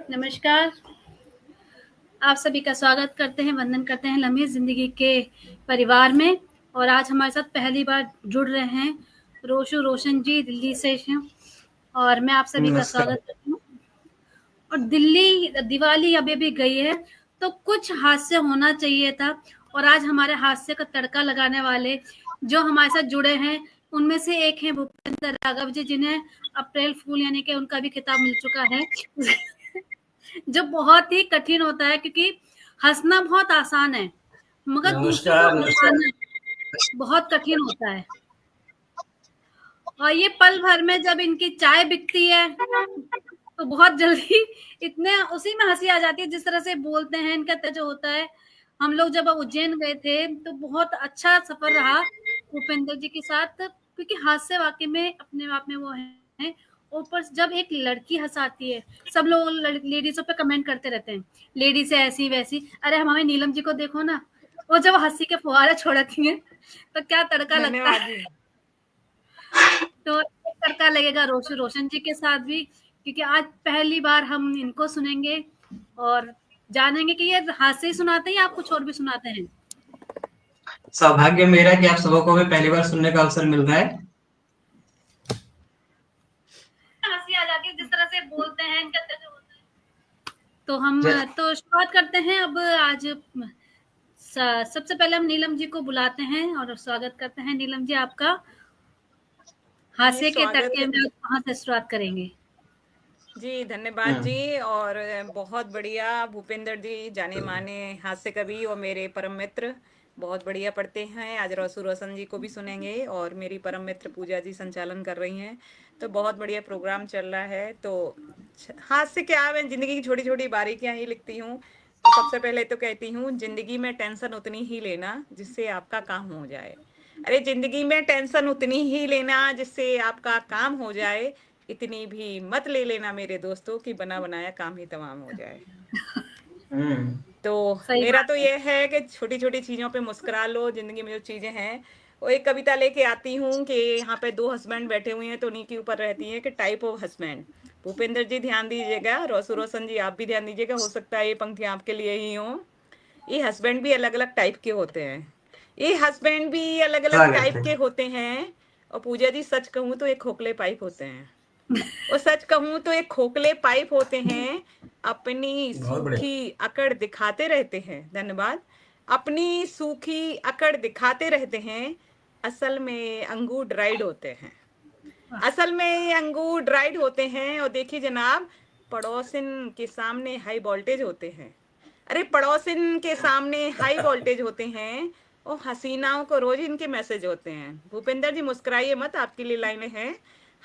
नमस्कार, आप सभी का स्वागत करते हैं, वंदन करते हैं लम्हे ज़िंदगी के परिवार में। और आज हमारे साथ पहली बार जुड़ रहे हैं रोशन जी दिल्ली से हैं और मैं आप सभी का नमस्कार। स्वागत करती हूँ। और दिवाली अभी भी गई है, तो कुछ हास्य होना चाहिए था। और आज हमारे हास्य का तड़का लगाने वाले जो हमारे साथ जुड़े हैं, उनमें से एक हैं भूपेंद्र राघव जी, जिन्हें अप्रैल फूल यानी कि उनका भी खिताब मिल चुका है। जो बहुत ही कठिन होता है, क्योंकि हंसना बहुत आसान है मगर दूसरों को नमस्कार। नमस्कार। हंसाना बहुत कठिन होता है। और ये पल भर में जब इनकी चाय बिकती है तो बहुत जल्दी इतने उसी में हंसी आ जाती है, जिस तरह से बोलते हैं, इनका जो होता है। हम लोग जब उज्जैन गए थे तो बहुत अच्छा सफर रहा भूपेंद्र जी के साथ, क्योंकि हास्य वाकई में अपने आप में वो है। ऊपर जब एक लड़की हंसाती है, सब लोग लेडीजों पे कमेंट करते रहते हैं, लेडीज है ऐसी वैसी। अरे हमारे नीलम जी को देखो ना, वो जब हंसी के फुहारे छोड़ती हैं तो क्या तड़का लगता धन्यवाद है। जी। तो एक तड़का लगेगा रोशन जी के साथ भी, क्योंकि आज पहली बार हम इनको सुनेंगे और जानेंगे कि ये हास्य ही सुनाते हैं या आप कुछ और भी सुनाते हैं। सौभाग्य मेरा कि आप सबको भी पहली बार सुनने का अवसर मिल रहा है। हंसी आ जाती है जिस तरह से बोलते हैं, इनका जो होता है। तो हम जय- तो शुरुआत करते हैं अब। आज सबसे पहले हम नीलम जी को बुलाते हैं और स्वागत करते हैं नीलम जी आपका। जी हास्य के स्वागत तड़के है में कहाँ से शुरुआत करेंगे। जी, धन्यवाद जी। और बहुत बढ़िया भूपेंद्र जी, जाने माने हास्य कवि और मेरे परम मित्र, बहुत बढ़िया पढ़ते हैं। आज रोशन जी को भी सुनेंगे और मेरी परम मित्र पूजा जी संचालन कर रही हैं, तो बहुत बढ़िया प्रोग्राम चल रहा है। तो हास्य क्या, मैं जिंदगी की छोटी छोटी बारीकियां ही लिखती हूँ। तो सबसे पहले तो कहती हूँ, जिंदगी में टेंशन उतनी ही लेना जिससे आपका काम हो जाए। अरे जिंदगी में टेंशन उतनी ही लेना जिससे आपका काम हो जाए, इतनी भी मत ले लेना मेरे दोस्तों कि बना बनाया काम ही तमाम हो जाए। हम्म। तो सही मेरा बात तो है। ये है कि छोटी छोटी चीजों पे मुस्कुरा लो। जिंदगी में जो चीजें हैं, वो एक कविता लेके आती हूँ कि यहाँ पे दो हस्बैंड बैठे हुए हैं, तो उन्हीं के ऊपर रहती है कि टाइप ऑफ हस्बैंड। भूपेंद्र जी ध्यान दीजिएगा, रोशन जी आप भी ध्यान दीजिएगा, हो सकता है ये पंक्तियां आपके लिए ही हो। ये हस्बैंड भी अलग अलग टाइप के होते हैं, ये हस्बैंड भी अलग अलग स्वागत टाइप है। के होते हैं। और पूजा जी सच कहूँ तो एक खोखले पाइप होते हैं, और सच कहूं तो एक खोखले पाइप होते हैं। अपनी बहुत बढ़िया। सूखी अकड़ दिखाते रहते हैं। धन्यवाद। अपनी सूखी अकड़ दिखाते रहते हैं, असल में अंगूर ड्राइड होते हैं। असल में ये अंगूर ड्राइड होते हैं। और देखिए जनाब, पड़ोसिन के सामने हाई वोल्टेज होते हैं। अरे पड़ोसिन के सामने हाई वोल्टेज होते हैं, और हसीनाओं को रोज इनके मैसेज होते हैं। भूपेंद्र जी मुस्कुराइए मत, आपके लिए लाइनें हैं।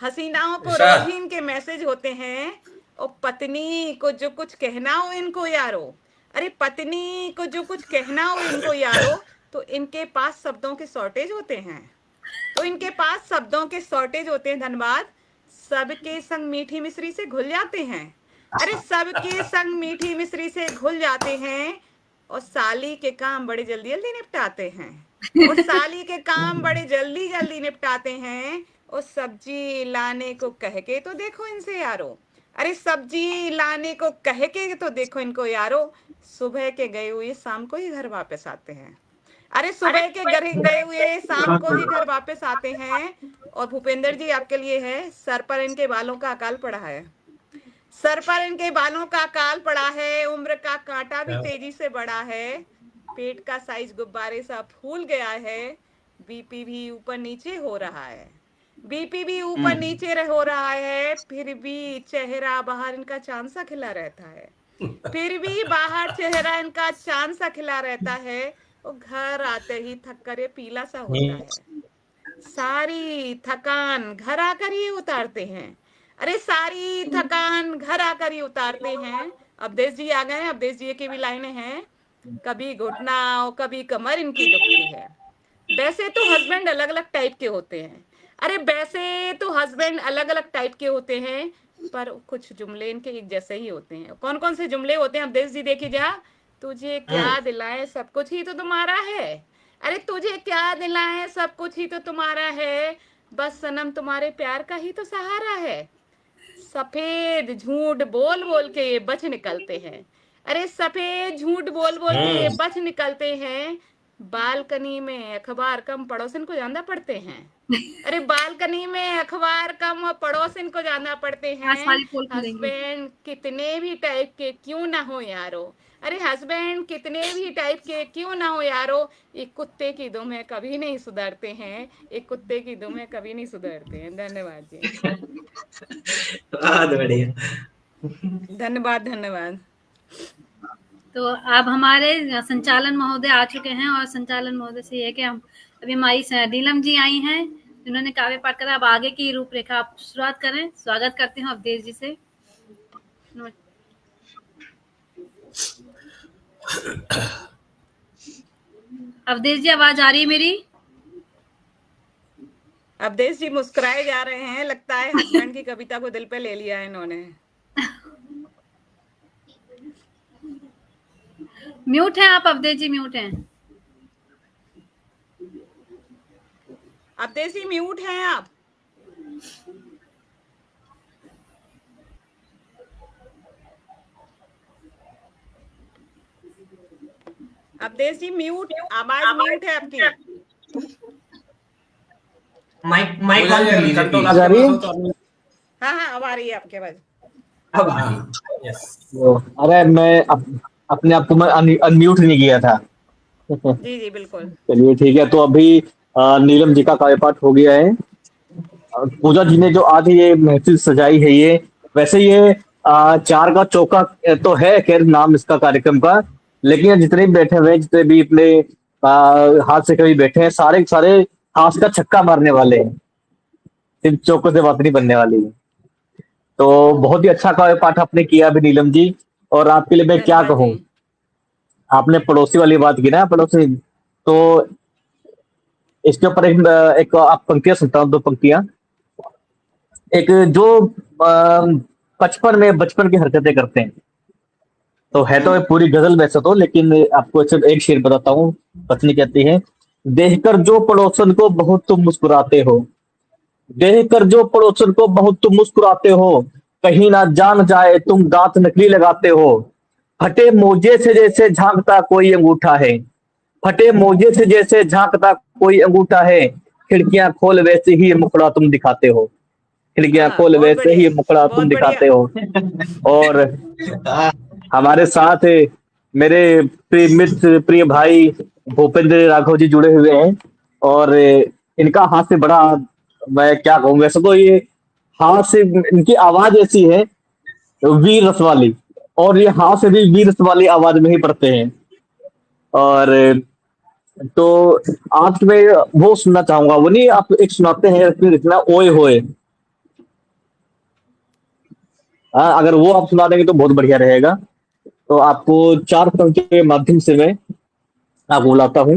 हसीनाओं को रोज ही इनके मैसेज होते हैं, और पत्नी को जो कुछ कहना हो इनको यारो। अरे पत्नी को जो कुछ कहना हो इनको यारो, तो इनके पास शब्दों के शॉर्टेज होते हैं। तो इनके पास शब्दों के शॉर्टेज होते हैं। धन्यवाद। सबके संग मीठी मिश्री से घुल जाते हैं। अरे सबके संग मीठी मिश्री से घुल जाते हैं, और साली के काम बड़े जल्दी जल्दी निपटाते हैं। और साली के काम बड़े जल्दी जल्दी निपटाते हैं। और सब्जी लाने को कह के तो देखो इनसे यारो। अरे सब्जी लाने को कह के तो देखो इनको यारो, सुबह के गए हुए शाम को ही घर वापस आते हैं। अरे सुबह के घर गए हुए शाम को ही घर वापस आते हैं। और भूपेंद्र जी आपके लिए है, सर पर इनके बालों का अकाल पड़ा है। सर पर इनके बालों का अकाल पड़ा है, उम्र का कांटा भी तेजी से बढ़ा है, पेट का साइज गुब्बारे सा फूल गया है, बीपी भी ऊपर नीचे हो रहा है। बीपी भी ऊपर नीचे हो रहा है, फिर भी चेहरा बाहर इनका चांद सा खिला रहता है। फिर भी बाहर चेहरा इनका चांद सा खिला रहता है, वो घर आते ही थक कर ये पीला सा होता है। सारी थकान घर आकर ही उतारते हैं। अरे सारी थकान घर आकर ही उतारते हैं। अवधेश जी आ गए। अवधेश जी की भी लाइनें हैं, कभी घुटना और कभी कमर इनकी दुखती है। वैसे तो हस्बैंड अलग अलग टाइप के होते हैं। अरे वैसे तो हस्बैंड अलग अलग टाइप के होते हैं, पर कुछ जुमले इनके एक जैसे ही होते हैं। कौन कौन से जुमले होते हैं अवधेश जी देखिए जा। तुझे क्या दिलाए सब कुछ ही तो तुम्हारा है। अरे तुझे क्या दिलाए सब कुछ ही तो तुम्हारा है। बस सनम तुम्हारे प्यार का ही तो सहारा है। सफेद झूठ बोल बोल के ये बच निकलते हैं। अरे सफेद झूठ बोल बोल के ये बच निकलते हैं। बालकनी में अखबार कम पड़ोसन को ज्यादा पढ़ते हैं। अरे बालकनी में अखबार कम पड़ोसन को ज्यादा पढ़ते आज हैं। सारी पोल खुलेंगी। हस्बैंड कितने भी टाइप के क्यों ना हो यारो, अरे हस्बैंड कितने भी टाइप के क्यों ना हो यारो, एक कुत्ते की दुम है कभी नहीं सुधरते हैं, एक कुत्ते की दुम है कभी नहीं सुधरते हैं। धन्यवाद जी। बहुत बढ़िया। धन्यवाद धन्यवाद। तो अब हमारे संचालन महोदय आ चुके हैं और संचालन महोदय से ये है कि हम अभी हमारी नीलम जी आई हैं, इन्होंने काव्य पाठ करा। अब आगे की रूपरेखा आप शुरुआत करें। स्वागत करती हूँ अवधेश जी से। अवधेश जी आवाज आ रही है मेरी? अवधेश जी मुस्कुराए जा रहे हैं, लगता है हस्बैंड की कविता को दिल पे ले लिया है इन्होंने। म्यूट हैं आप अवधेश जी, म्यूट हैं। अवधेश जी म्यूट हैं आप। अवधेश जी म्यूट, आवाज म्यूट है आपकी। माइक माइक ऑन कर लीजिए कंट्रोल please। आपके पास हो तो हाँ हाँ अब आ रही है आपकी आवाज। अब हाँ, यस। अरे मैं अपने आप को मैं अनम्यूट नहीं किया था। जी जी बिल्कुल। चलिए ठीक है, तो अभी नीलम जी का काव्य पाठ हो गया है। पूजा जी ने जो आज ये महफिल सजाई है, ये वैसे ये चार का चौका तो है, खैर नाम इसका कार्यक्रम का, लेकिन ये जितने भी बैठे हुए हैं, जितने भी अपने हाथ से कभी बैठे हैं, सारे के सारे हाथ का छक्का मारने वाले हैं, सिर्फ चौकों से बात नहीं बनने वाली है। तो बहुत ही अच्छा काव्य पाठ आपने किया अभी नीलम जी, और आपके लिए मैं क्या धन्यवाद कहूँ। जी। आपने पड़ोसी वाली बात की ना, पड़ोसी, तो इसके ऊपर एक आप पंक्तियां सुनता हूँ, दो पंक्तियां। एक जो बचपन की हरकतें करते हैं, तो है तो ये पूरी गजल वैसे तो, लेकिन आपको सिर्फ एक शेर बताता हूँ। पत्नी कहती है, देखकर जो पड़ोसन को बहुत तुम मुस्कुराते हो, देखकर जो पड़ोसन को बहुत तुम मुस्कुराते हो, कहीं ना जान जाए तुम दांत नकली लगाते हो, फटे मोजे से जैसे झांकता कोई अंगूठा है, फटे मोजे से जैसे झांकता कोई अंगूठा है, खिड़कियां खोल वैसे ही मुखड़ा तुम दिखाते हो, खिड़कियां हाँ खोल बहुत वैसे ही बढ़िया, मुखड़ा तुम बहुत बढ़िया। दिखाते हो। और हमारे साथ मेरे प्रिय मित्र, प्रिय भाई भूपेंद्र राघव जी जुड़े हुए हैं, और इनका हाथ से बड़ा, मैं क्या कहूँ, वैसे तो ये हाथ से इनकी आवाज ऐसी है वीर रस वाली, और ये हाथ से भी वीर रस वाली आवाज में ही पढ़ते हैं। और तो आज मैं वो सुनना चाहूंगा, वो नहीं आप एक सुनाते हैं फिर इतना ओए होए, अगर वो आप सुना देंगे तो बहुत बढ़िया रहेगा। तो आपको चार पंक्तियों के माध्यम से मैं आपको बुलाता हूँ।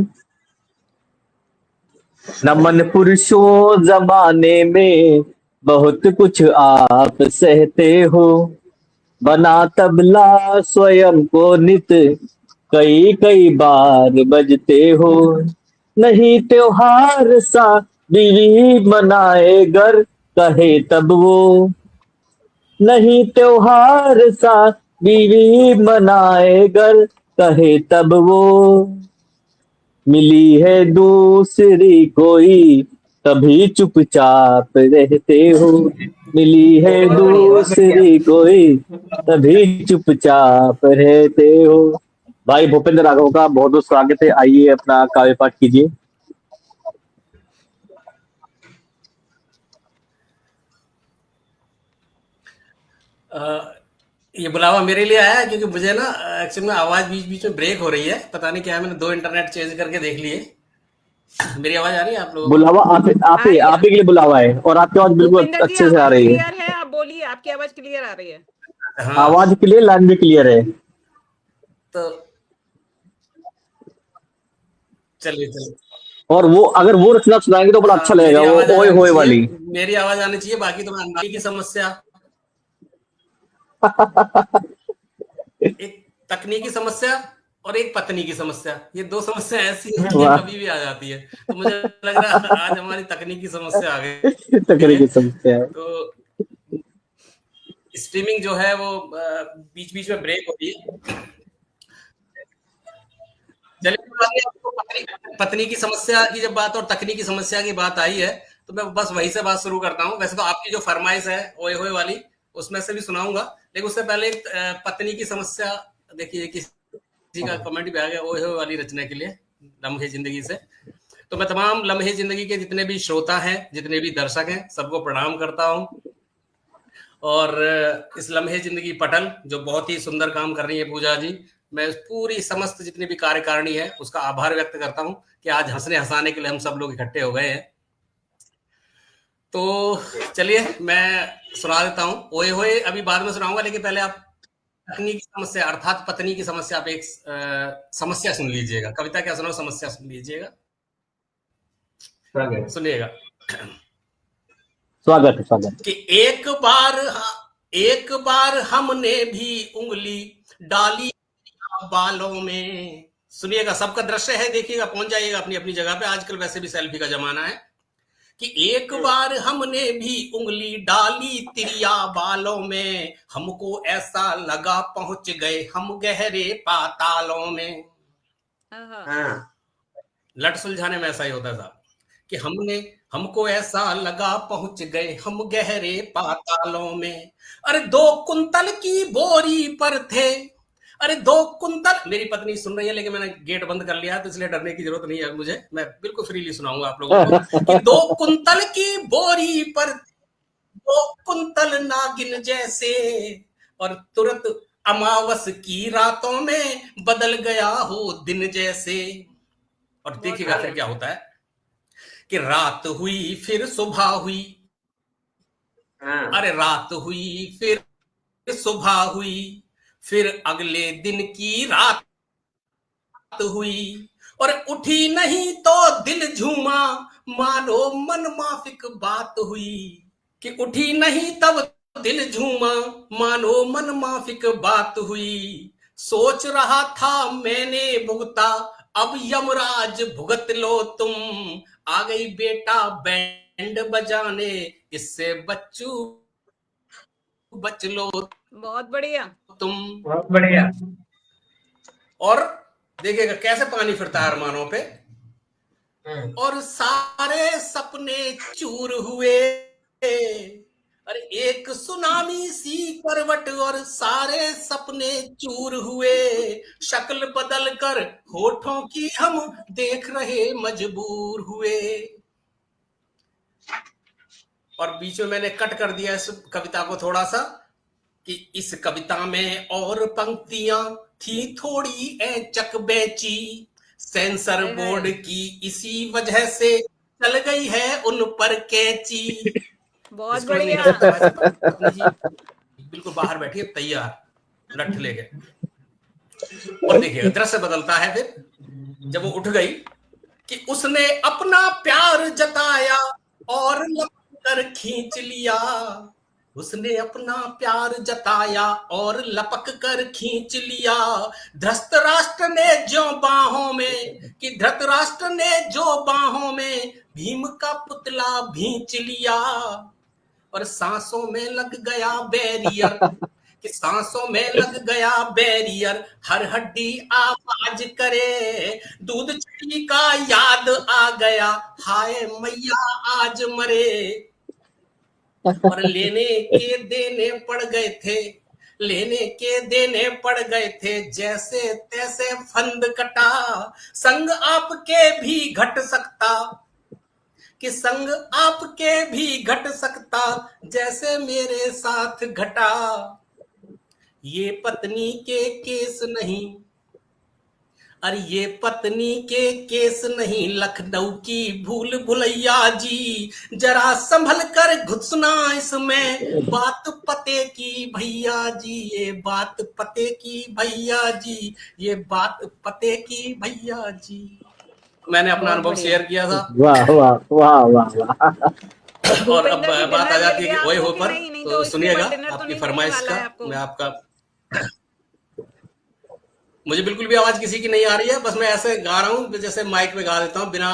नमन पुरुषों जमाने में बहुत कुछ आप सहते हो, बना तबला स्वयं को नित कई कई बार बजते हो, नहीं त्योहार सा बीवी मनाए घर कहे तब वो, नहीं त्योहार सा बीवी मनाए घर कहे तब वो, मिली है दूसरी कोई तभी चुपचाप रहते हो, मिली है बहुत बढ़िया, बहुत बढ़िया। दूसरी कोई तभी चुपचाप रहते हो। भाई भूपेंद्र राघव का बहुत बहुत स्वागत है, आइए अपना काव्य पाठ कीजिए। ये बुलावा मेरे लिए आया है क्योंकि मुझे ना एक्चुअली में आवाज बीच बीच में ब्रेक हो रही है, पता नहीं क्या है, मैंने 2 इंटरनेट चेंज करके देख लिए। मेरी आवाज आ रही है आप लोगों को? बुलावा आप ही के लिए बुलावा है, और आपकी आवाज बिल्कुल भूपेंद्र जी अच्छे से आ आवाज रही है। क्लियर है, आप बोलिए, आपकी आवाज क्लियर आ रही है। हाँ, आवाज क्लियर, लाइन भी क्लियर है। तो चलिए चलिए। और वो अगर वो रचना सुनाएंगे तो बड़ा अच्छा लगेगा, मेरी वो आवाज ओए आनी होए चाहिए, वाली। मेरी आवाज आनी चाहिए, बाकी तो मैं की समस्या एक तकनीकी समस्या और एक पत्नी की समस्या, ये दो समस्या ऐसी है कि वाह। कभी भी आ जाती है। तो मुझे लग रहा है आज हमारी तकनीकी समस्या आ गई तकनीकी है। समस्या है। तो स्ट्रीमिंग जो है वो बीच बीच में ब्रेक होती है। चलिए, आपको पत्नी की समस्या की जब बात और तकनीकी समस्या की बात आई है तो मैं बस वहीं से बात शुरू करता हूँ। वैसे तो आपकी जो फरमाइश है ओए होए वाली उसमें से भी सुनाऊंगा, लेकिन उससे पहले एक पत्नी की समस्या देखिए, किसी का कमेंट भी आ गया ओए होए वाली रचना के लिए लम्हे जिंदगी से। तो मैं तमाम लम्हे जिंदगी के जितने भी श्रोता हैं, जितने भी दर्शक हैं, सबको प्रणाम करता हूँ। और इस लम्हे जिंदगी पटल जो बहुत ही सुंदर काम कर रही है पूजा जी, मैं पूरी समस्त जितनी भी कार्यकारिणी है उसका आभार व्यक्त करता हूं कि आज हंसने हंसाने के लिए हम सब लोग इकट्ठे हो गए हैं। तो चलिए मैं सुना देता हूं। ओए होए अभी बाद में सुनाऊंगा, लेकिन पहले आप तकनीकी समस्या अर्थात पत्नी की समस्या, आप एक समस्या सुन लीजिएगा। कविता क्या सुनाओ, समस्या सुन लीजिएगा, सुनिएगा। स्वागत है, स्वागत। कि एक बार हमने भी उंगली डाली बालों में। सुनिएगा, सबका दृश्य है, देखिएगा, पहुंच जाइएगा अपनी अपनी जगह पे। आजकल वैसे भी सेल्फी का जमाना है। कि एक बार हमने भी उंगली डाली तिरिया बालों में, हमको ऐसा लगा पहुंच गए हम गहरे पातालों में। लट सुलझाने में ऐसा ही होता था कि हमको ऐसा लगा पहुंच गए हम गहरे पातालों में। अरे 2 कुंतल की बोरी पर थे, अरे 2 कुंतल। मेरी पत्नी सुन रही है लेकिन मैंने गेट बंद कर लिया तो इसलिए डरने की जरूरत नहीं है मुझे, मैं बिल्कुल फ्रीली सुनाऊंगा आप लोगों को। कि 2 कुंतल की बोरी पर 2 कुंतल नागिन जैसे, और तुरंत अमावस की रातों में बदल गया हो दिन जैसे। और देखिएगा फिर क्या होता है कि रात हुई फिर सुबह हुई, अरे रात हुई फिर सुबह हुई, फिर अगले दिन की रात हुई, और उठी नहीं तो दिल झूमा, मानो मन माफिक बात हुई। कि उठी नहीं तब दिल झूमा, मानो मन माफिक बात हुई। सोच रहा था मैंने भुगता, अब यमराज भुगत लो तुम। आ गई बेटा बैंड बजाने, इससे बच्चू बच लो बहुत बढ़िया, तुम। बहुत बढ़िया। और देखिएगा कैसे पानी फिरता है अरमानों पे। और सारे सपने चूर हुए, अरे एक सुनामी सी करवट, और सारे सपने चूर हुए। शक्ल बदल कर होठों की हम देख रहे मजबूर हुए। और बीच में मैंने कट कर दिया इस कविता को थोड़ा सा, कि इस कविता में और पंक्तियां थी थोड़ी चक बेची, सेंसर बोर्ड की इसी वजह से चल गई है उन पर कैची। बहुत बढ़िया। बिल्कुल बाहर बैठी है तैयार लठ लेके। और देखिएगा दृश्य बदलता है फिर जब वो उठ गई, कि उसने अपना प्यार जताया और लपक कर खींच लिया। उसने अपना प्यार जताया और लपक कर खींच लिया। धृतराष्ट्र ने जो बाहों में, कि धृतराष्ट्र ने जो बाहों में भीम का पुतला भींच लिया। और सांसों में लग गया बैरियर, कि सांसों में लग गया बैरियर, हर हड्डी आवाज करे। दूध चटी का याद आ गया, हाय मैया आज मरे। और लेने के देने पड़ गए थे, लेने के देने पड़ गए थे, जैसे तैसे फंद कटा। संग आपके भी घट सकता, कि संग आपके भी घट सकता, जैसे मेरे साथ घटा। ये पत्नी के केस नहीं, अरे ये पत्नी के केस नहीं, लखनऊ की भूल भुलैया जी। जरा संभल कर घुसना इसमें, बात पते की भैया जी, ये बात पते की भैया जी, ये बात पते की भैया जी। मैंने अपना अनुभव शेयर किया था। वाह वाह वाह वाह वाह। और अब बात आ जाती है कि ओए हो पर, नहीं, तो सुनिएगा डिनर तो आपकी नहीं फरमाइश मिलने का वाला है आपको। मैं आपका मुझे बिल्कुल भी आवाज किसी की नहीं आ रही है, बस मैं ऐसे गा रहा हूँ जैसे माइक पे गा देता हूँ बिना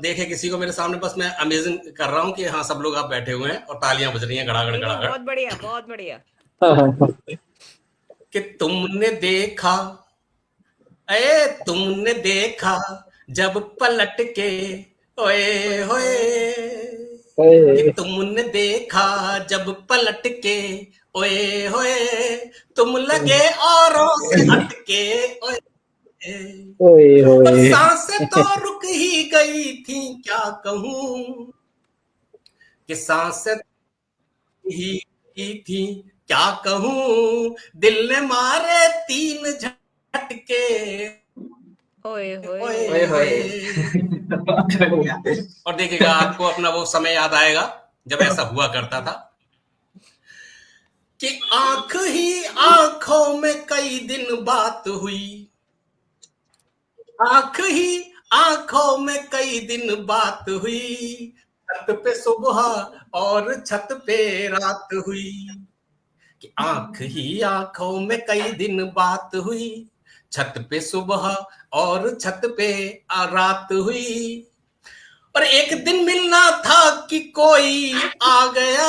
देखे किसी को मेरे सामने, बस मैं अमेजिंग कर रहा हूँ कि हाँ सब लोग आप बैठे हुए हैं और तालियां बज रही हैं गड़ागड़ नहीं, गड़ागड़। बहुत बढ़िया, बहुत बढ़िया। कि तुमने देखा, ए तुमने देखा जब पलट के, ओए होए, कि तुमने देखा जब पलट के, ओए होए, तुम लगे औरों से हटके, ओए ओए और होए। सांसें तो रुक ही गई थी, क्या कहूं, कि सांसें ही की थी, क्या कहूं, दिल ने मारे 3 झटके, ओए ओए होए। होए। और देखिएगा आपको अपना वो समय याद आएगा जब ऐसा हुआ करता था कि आंख ही आंखों में कई दिन बात हुई, आंख ही आंखों में कई दिन बात हुई, छत पे सुबह और छत पे रात हुई, कि आंख ही आंखों में कई दिन बात हुई, छत पे सुबह और छत पे रात हुई, और एक दिन मिलना था कि कोई आ गया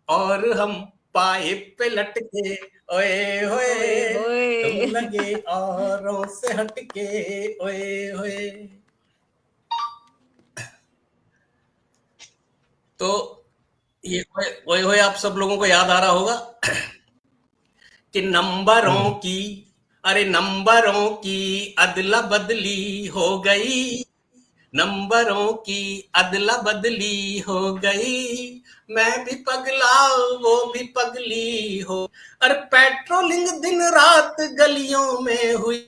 और हम पाइप पे लटके, ओए होए, तुम लगे औरों से हटके, ओए होए। तो ये ओए होए आप सब लोगों को याद आ रहा होगा कि नंबरों की, अरे नंबरों की अदला बदली हो गई, नंबरों की अदला बदली हो गई, मैं भी पगला वो भी पगली हो, अरे पेट्रोलिंग दिन रात गलियों में हुई,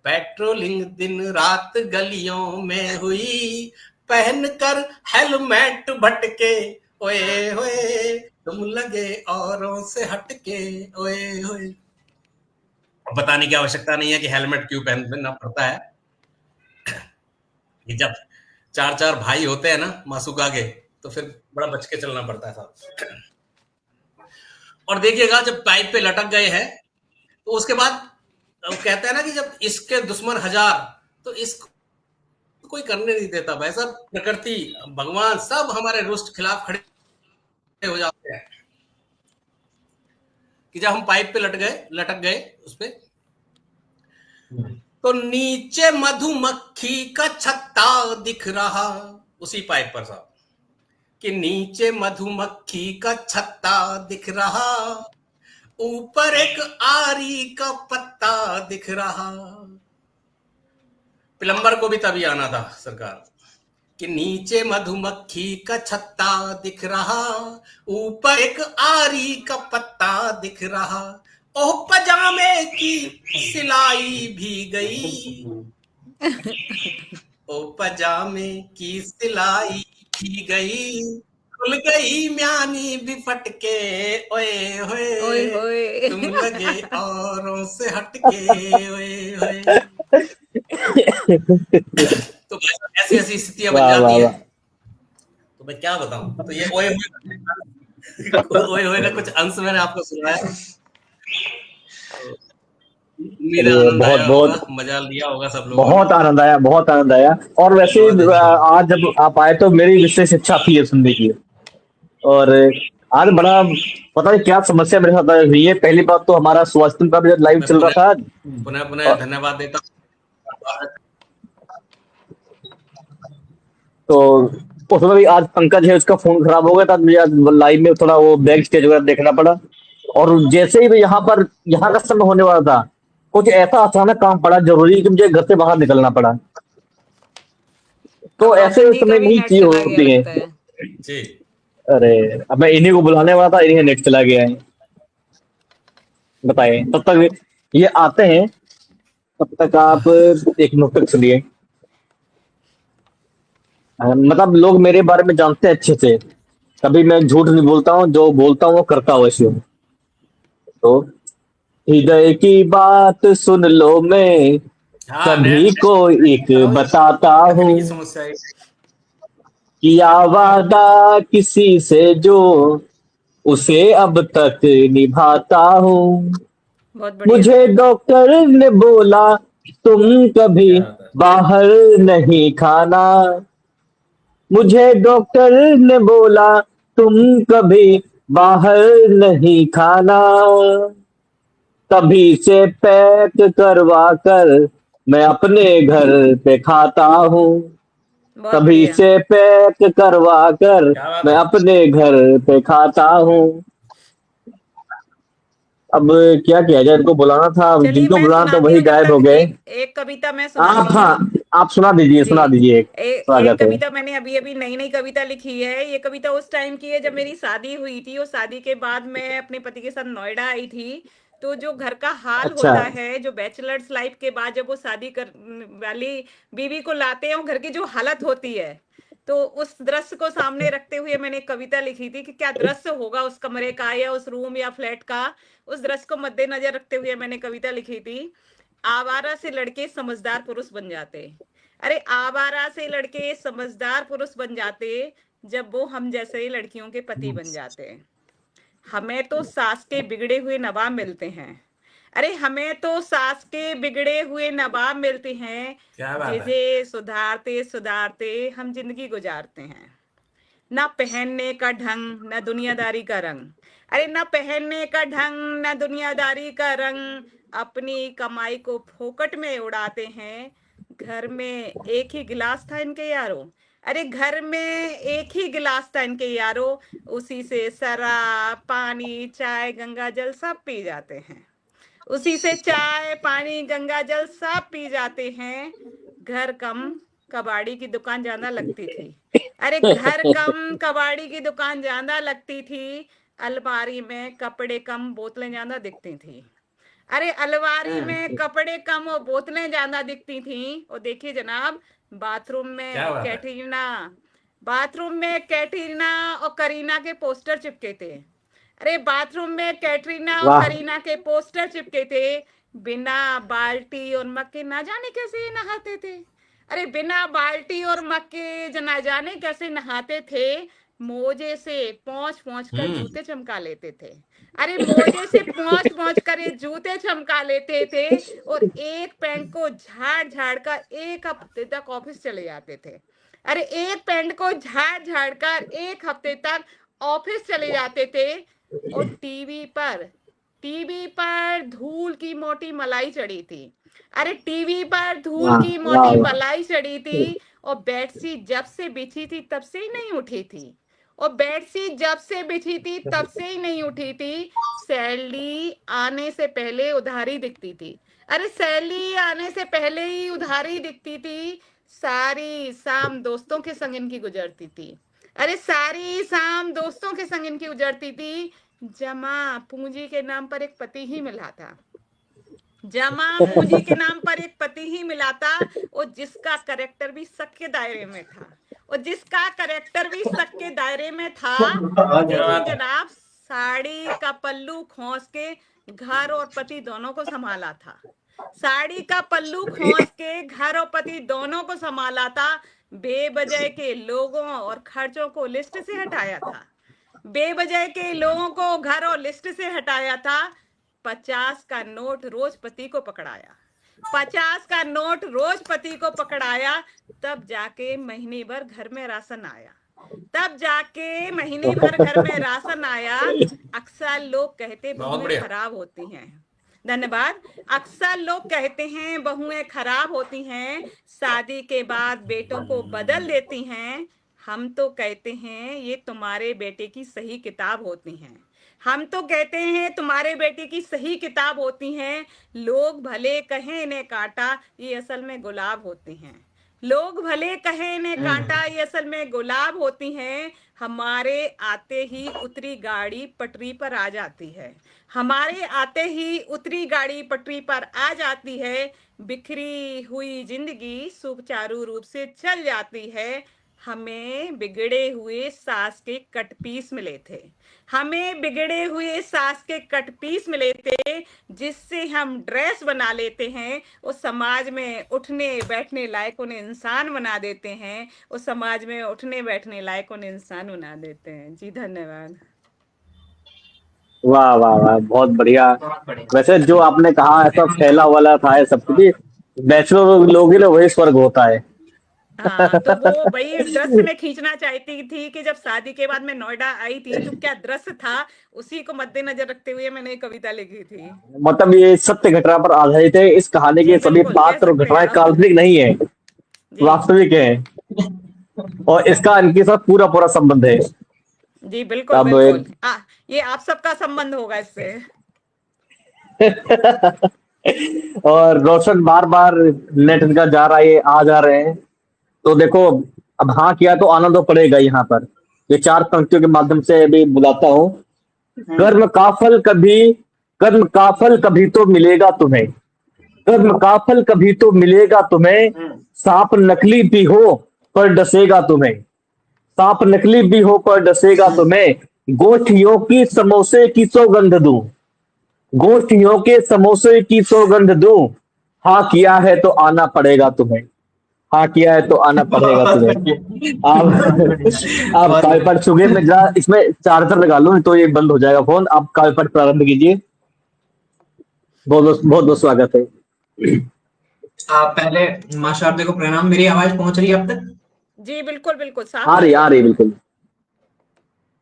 पेट्रोलिंग दिन रात गलियों में हुई, पहनकर हेलमेट भटके, ओए होए, तुम लगे औरों से हटके, ओए होए। बताने की आवश्यकता नहीं है कि हेलमेट क्यों पहनना पड़ता है, कि जब 4 भाई होते हैं ना मासूका के, तो फिर बड़ा बच के चलना पड़ता है साहब। और देखिएगा जब पाइप पे लटक गए हैं तो उसके बाद वो कहते हैं ना कि जब इसके दुश्मन 1000 तो इसको कोई करने नहीं देता भाई साहब, प्रकृति भगवान सब हमारे रुष्ट खिलाफ खड़े हो जाते हैं, कि जब हम पाइप पे लटक गए उस पे, तो नीचे मधुमक्खी का छत्ता दिख रहा, उसी पाइप पर साहब, कि नीचे मधुमक्खी का छत्ता दिख रहा, ऊपर एक आरी का पत्ता दिख रहा, प्लम्बर को भी तभी आना था सरकार, कि नीचे मधुमक्खी का छत्ता दिख रहा, ऊपर एक आरी का पत्ता दिख रहा, ओह पजामे की सिलाई भी गई, ओ पजामे की सिलाई भी गई, खुल गई म्यानी भी फटके, ओए होए, तुम लगे औरों से हटके, ओए होए। तो ऐसी ऐसी स्थितियां बन जाती है, तो मैं क्या बताऊं, तो ये ओए होए का कुछ अंश मैंने आपको सुनाया, उम्मीद है आनंद बहुत आया बहुत होगा, मजा लिया होगा सब लोगों ने। बहुत आनंद आया, बहुत आनंद आया। और वैसे आज जब आप आए तो मेरी विशेष इच्छा थी ये सुनने की, और आज बड़ा पता नहीं क्या समस्या मेरे साथ हुई है। पहली बात तो हमारा स्वास्थ्य का भी लाइव मैं चल रहा था आज, पुनः पुनः धन्यवाद देता हूँ। तो उसमें भी आज पंकज है उसका फोन खराब हो गया था, मुझे आज लाइव में थोड़ा वो बैक स्टेज वगैरह देखना पड़ा। और जैसे ही मैं यहाँ का समय होने वाला था, कुछ ऐसा अचानक काम पड़ा जरूरी कि मुझे घर से बाहर निकलना पड़ा। तो ऐसे समय नहीं चीज होती है। जी अरे अब मैं इन्हीं को बुलाने वाला था, इन्हीं नेट चला गया है। बताइए, तब तक ये आते हैं, तब तक आप एक नुक्कड़ सुनिए। मतलब लोग मेरे बारे में जानते हैं अच्छे से, कभी मैं झूठ नहीं बोलता हूँ, जो बोलता हूँ वो करता हूँ ऐसे हूँ। तो हृदय की बात सुन लो, मैं सभी को एक बताता हूँ, समस्या है किया वादा किसी से जो उसे अब तक निभाता हूँ। बहुत बढ़िया। मुझे डॉक्टर ने बोला तुम कभी क्या बात है। बाहर नहीं खाना, मुझे डॉक्टर ने बोला तुम कभी बाहर नहीं खाना, तभी से पैक करवा कर मैं अपने घर पे खाता हूँ, बहुत तभी बढ़िया। से पैक करवा कर क्या बात मैं है। अपने घर पे खाता हूँ। अब क्या किया जाए, इनको बुलाना था, अब चलिए जिनको मैं बुलाना था सुनाती वही हूँ, जब गायब हो तक गए। एक एक कविता मैं आप, सुनाती हूँ। हाँ, आप जी, सुना दीजिए एक एक स्वागत है। कविता मैंने अभी अभी नई नई कविता लिखी है। ये कविता उस टाइम की है जब मेरी शादी हुई थी, और शादी के बाद मैं अपने पति के साथ नोएडा आई थी। तो जो घर का हाल अच्छा, होता है, जो बैचलर्स लाइफ के बाद जब वो शादी कर वाली बीवी को लाते हैं, वो घर की जो हालत होती है, तो उस दृश्य को सामने रखते हुए मैंने एक कविता लिखी थी कि क्या दृश्य होगा उस कमरे का या उस रूम या फ्लैट का। उस दृश्य को मद्देनजर रखते हुए मैंने कविता लिखी थी। आवारा से लड़के समझदार पुरुष बन जाते। अरे आवारा से लड़के समझदार पुरुष बन जाते, जब वो हम जैसे ही लड़कियों के पति बन जाते। हमें तो सास के बिगड़े हुए नवाब मिलते हैं। अरे हमें तो सास के बिगड़े हुए नवाब मिलते हैं, क्या बात है। जिसे सुधारते सुधारते हम जिंदगी गुजारते हैं। ना पहनने का ढंग, न दुनियादारी का रंग। अरे ना पहनने का ढंग, न दुनियादारी का रंग, अपनी कमाई को फोकट में उड़ाते हैं। घर में एक ही गिलास था इनके यारो। अरे घर में एक ही गिलास था इनके यारो, उसी से शराब पानी चाय गंगा जल सब पी जाते हैं। उसी से चाय पानी गंगा जल सब पी जाते हैं। घर कम कबाड़ी की दुकान ज्यादा लगती थी। अरे घर कम कबाड़ी की दुकान ज्यादा लगती थी। अलमारी में कपड़े कम बोतलें ज्यादा दिखती थी। अरे अलमारी में कपड़े कम और बोतलें ज्यादा दिखती थी। और देखिए जनाब, बाथरूम क्या में बात है। कैटरीना बाथरूम में कैटरीना और करीना के पोस्टर चिपके थे। अरे बाथरूम में कैटरीना और वाह, करीना के पोस्टर चिपके थे। बिना बाल्टी और मग के ना जाने कैसे ये नहाते थे। अरे बिना बाल्टी और मग के ना जाने कैसे नहाते थे। मोजे से पहुंच पहुंच कर जूते चमका लेते थे। अरे मोजे से पहुंच पहुंच कर ये जूते चमका लेते थे। और एक पैंट को झाड़ झाड़ कर एक हफ्ते तक ऑफिस चले जाते थे। अरे एक पैंट को झाड़ झाड़ कर एक हफ्ते तक ऑफिस चले जाते थे। और टीवी पर धूल की मोटी मलाई चढ़ी थी। अरे टीवी पर धूल वाह, की वाह, मोटी वाह। मलाई चढ़ी थी। और बेडशीट जब से बिछी थी तब से ही नहीं उठी थी। और बेडशीट जब से बिछी थी तब से ही नहीं उठी थी। सैलरी आने से पहले उधारी दिखती थी। अरे सैलरी आने से पहले ही उधारी दिखती थी। सारी शाम दोस्तों के संग इनकी गुजरती थी। अरे सारी शाम दोस्तों के संग इनकी गुजरती थी। जमा पूंजी के नाम पर एक पति ही मिला था। जमा पूंजी के नाम पर एक पति ही मिला था। और जिसका करेक्टर भी शक के दायरे में था। और जिसका करेक्टर भी शक के दायरे में था। और क्या देखिए बात है। जनाब, साड़ी का पल्लू खोस के घर और पति दोनों को संभाला था। साड़ी का पल्लू खोस के घर और पति दोनों को संभाला था। बेवजह के लोगों और खर्चों को लिस्ट से हटाया था। बेवजह के लोगों को घर और लिस्ट से हटाया था। 50 का नोट रोज पति को पकड़ाया। 50 का नोट रोज पति को पकड़ाया। तब जाके महीने भर घर में राशन आया। तब जाके महीने भर घर में राशन आया। अक्सर लोग कहते बहुत बहुएं बढ़िया। खराब होती हैं। धन्यवाद। अक्सर लोग कहते हैं बहुएं खराब होती हैं, शादी के बाद बेटों को बदल देती हैं। हम तो कहते हैं ये तुम्हारे बेटे की सही किताब होती हैं। हम तो कहते हैं तुम्हारे बेटे की सही किताब होती हैं। लोग भले कहें इन्हें कांटा, ये असल में गुलाब होती हैं। लोग भले कहें इन्हें कांटा, ये असल में गुलाब होती हैं। हमारे आते ही उतरी गाड़ी पटरी पर आ जाती है। हमारे आते ही उतरी गाड़ी पटरी पर आ जाती है। बिखरी हुई जिंदगी सुचारू रूप से चल जाती है। हमें बिगड़े हुए सास के कट पीस मिले थे। हमें बिगड़े हुए सास के कट पीस मिले थे, जिससे हम ड्रेस बना लेते हैं। उस समाज में उठने बैठने लायक उन्हें इंसान बना देते हैं। उस समाज में उठने बैठने लायक उन्हें इंसान बना देते हैं। जी धन्यवाद। वाह वाह वाह, बहुत बढ़िया। बहुत बढ़िया। वैसे जो आपने कहा ऐसा फैला वाला था है सब कुछ, बैचलर लोग ही वही स्वर्ग होता है। हाँ, तो वो वही दृश्य में खींचना चाहती थी कि जब शादी के बाद मैं नोएडा आई थी तो क्या दृश्य था, उसी को मद्देनजर रखते हुए मैंने ये कविता लिखी थी। मतलब ये सत्य घटना पर आधारित है। इस कहानी जी के सभी बिल्कुल, कह पात्र और सकते हैं घटनाएं आप। काल्पनिक नहीं है, जी वास्तविक है। और इसका इनके साथ पूरा पूरा संबंध है। जी बिल्कुल अब बिल्कुल। ये आप सबका संबंध होगा इससे। और रोशन बार बार नेट इनका जा रहा है, आ जा रहे हैं। तो देखो, अब हाँ किया तो आना तो पड़ेगा यहाँ पर। ये 4 पंक्तियों के माध्यम से अभी बुलाता हूँ। कर्म का फल कभी, कर्म का फल कभी तो मिलेगा तुम्हें, कर्म का फल कभी तो मिलेगा तुम्हें। सांप नकली भी हो पर डसेगा तुम्हें, सांप नकली भी हो पर डसेगा तुम्हें। गोठियों की समोसे की सौगंध दूं, गोठियों के समोसे की सौगंध दूं। हाँ किया है तो आना पड़ेगा तुम्हें, हाँ किया है तो आना पड़ेगा बहुत तुम्हें। बढ़िया। आप बहुत काव्यपाठ सुनिए, मैं जरा इसमें चार्जर लगा लूं तो ये बंद हो जाएगा फोन। आप काव्यपाठ प्रारंभ कीजिए। बहुत बहुत बहुत स्वागत है। आप पहले माँ शारदे को प्रणाम। मेरी आवाज पहुंच रही है अब तक? जी बिल्कुल बिल्कुल, साफ आ रही आ है। रही बिल्कुल।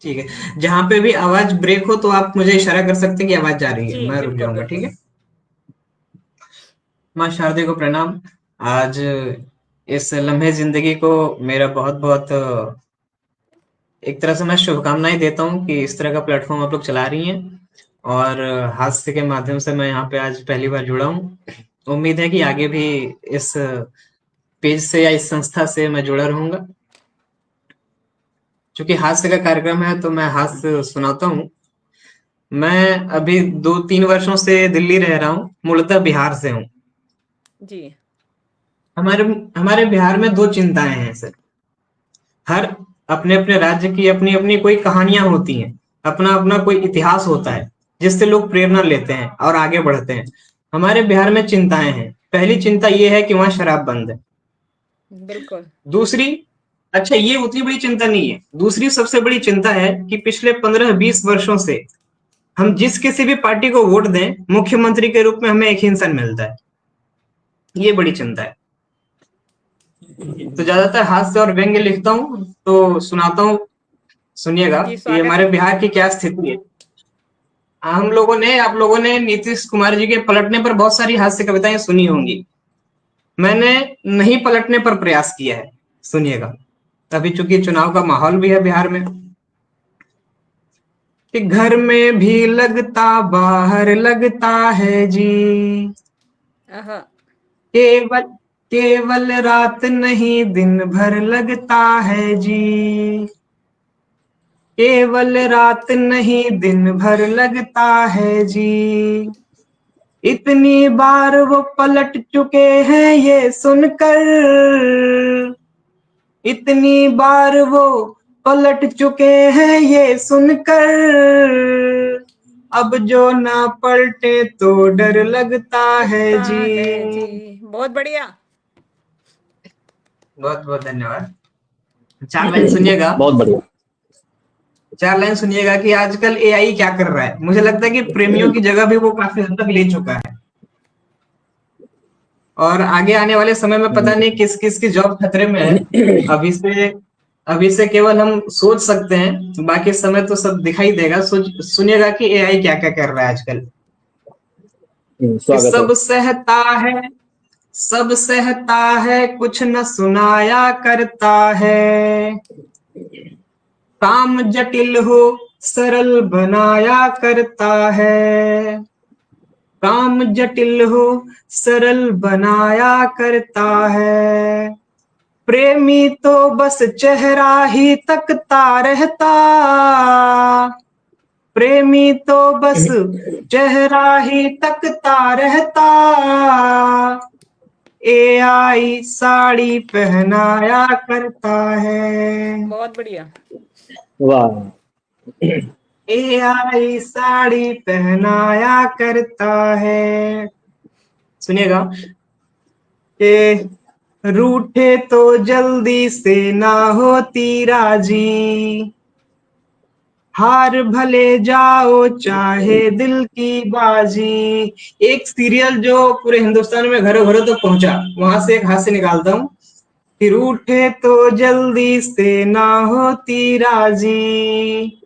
ठीक है, जहां पे भी आवाज ब्रेक हो तो आप मुझे इशारा कर सकते हैं कि आवाज जा रही है, जी मैं रुक बिल्कुल जाऊंगा। ठीक बिल्कुल। है। माँ शारदे को प्रणाम। आज इस लम्हे जिंदगी को मेरा बहुत बहुत एक तरह से मैं शुभकामनाएं देता हूँ कि इस तरह का प्लेटफॉर्म आप लोग चला रही हैं, और हास्य के माध्यम से मैं यहाँ पे आज पहली बार जुड़ा हूँ। उम्मीद है कि आगे भी इस पेज से या इस संस्था से मैं जुड़ा रहूंगा। चूंकि हास्य का कार्यक्रम है तो मैं हास्य सुनाता हूँ। मैं अभी 2-3 वर्षों से दिल्ली रह रहा हूँ, मूलतः बिहार से हूँ। जी हमारे हमारे बिहार में 2 चिंताएं हैं सर। हर अपने अपने राज्य की अपनी अपनी कोई कहानियां होती हैं, अपना अपना कोई इतिहास होता है जिससे लोग प्रेरणा लेते हैं और आगे बढ़ते हैं। हमारे बिहार में चिंताएं हैं। पहली चिंता ये है कि वहां शराब बंद है। बिल्कुल। दूसरी, अच्छा ये उतनी बड़ी चिंता नहीं है। दूसरी सबसे बड़ी चिंता है कि पिछले 15-20 वर्षों से हम जिस किसी भी पार्टी को वोट दें, मुख्यमंत्री के रूप में हमें एक ही इंसान मिलता है। ये बड़ी चिंता है। तो ज्यादातर हास्य और व्यंग्य लिखता हूँ तो सुनाता हूँ, सुनिएगा जी कि स्वागत हमारे है। बिहार की क्या स्थिति है। आप लोगों ने नीतीश कुमार जी के पलटने पर बहुत सारी हास्य कविताएं सुनी होंगी। मैंने नहीं पलटने पर प्रयास किया है, सुनिएगा। अभी चूंकि चुनाव का माहौल भी है बिहार में, कि घर में भी लगता बाहर लगता है जी, आहा, केवल केवल रात नहीं दिन भर लगता है जी, केवल रात नहीं दिन भर लगता है जी। इतनी बार वो पलट चुके हैं ये सुनकर, इतनी बार वो पलट चुके हैं ये सुनकर, अब जो ना पलटे तो डर लगता है लगता जी। है जी। बहुत बढ़िया। बहुत बहुत धन्यवाद। 4 लाइन सुनिएगा। बहुत बढ़िया। 4 लाइन सुनिएगा कि आजकल एआई क्या कर रहा है। मुझे लगता है कि प्रेमियों की जगह भी वो काफी हद तक ले चुका है, और आगे आने वाले समय में पता नहीं किस किस की जॉब खतरे में है। अभी से केवल हम सोच सकते हैं, बाकी समय तो सब दिखाई देगा। सुनिएगा कि एआई क्या क्या कर रहा है आजकल। कि स्वागत है। सब सहता है कुछ न सुनाया करता है, काम जटिल हो सरल बनाया करता है, काम जटिल हो सरल बनाया करता है। प्रेमी तो बस चेहरा ही तकता रहता, प्रेमी तो बस चेहरा ही तकता रहता, एआई साड़ी पहनाया करता है, बहुत बढ़िया। वाह। एआई साड़ी पहनाया करता है। सुनिएगा कि रूठे तो जल्दी से ना होती राजी, हार भले जाओ चाहे दिल की बाजी। एक सीरियल जो पूरे हिंदुस्तान में घरों घरों तक पहुंचा, वहां से एक हास्य निकालता हूँ। फिर उठे तो जल्दी से ना होती राजी,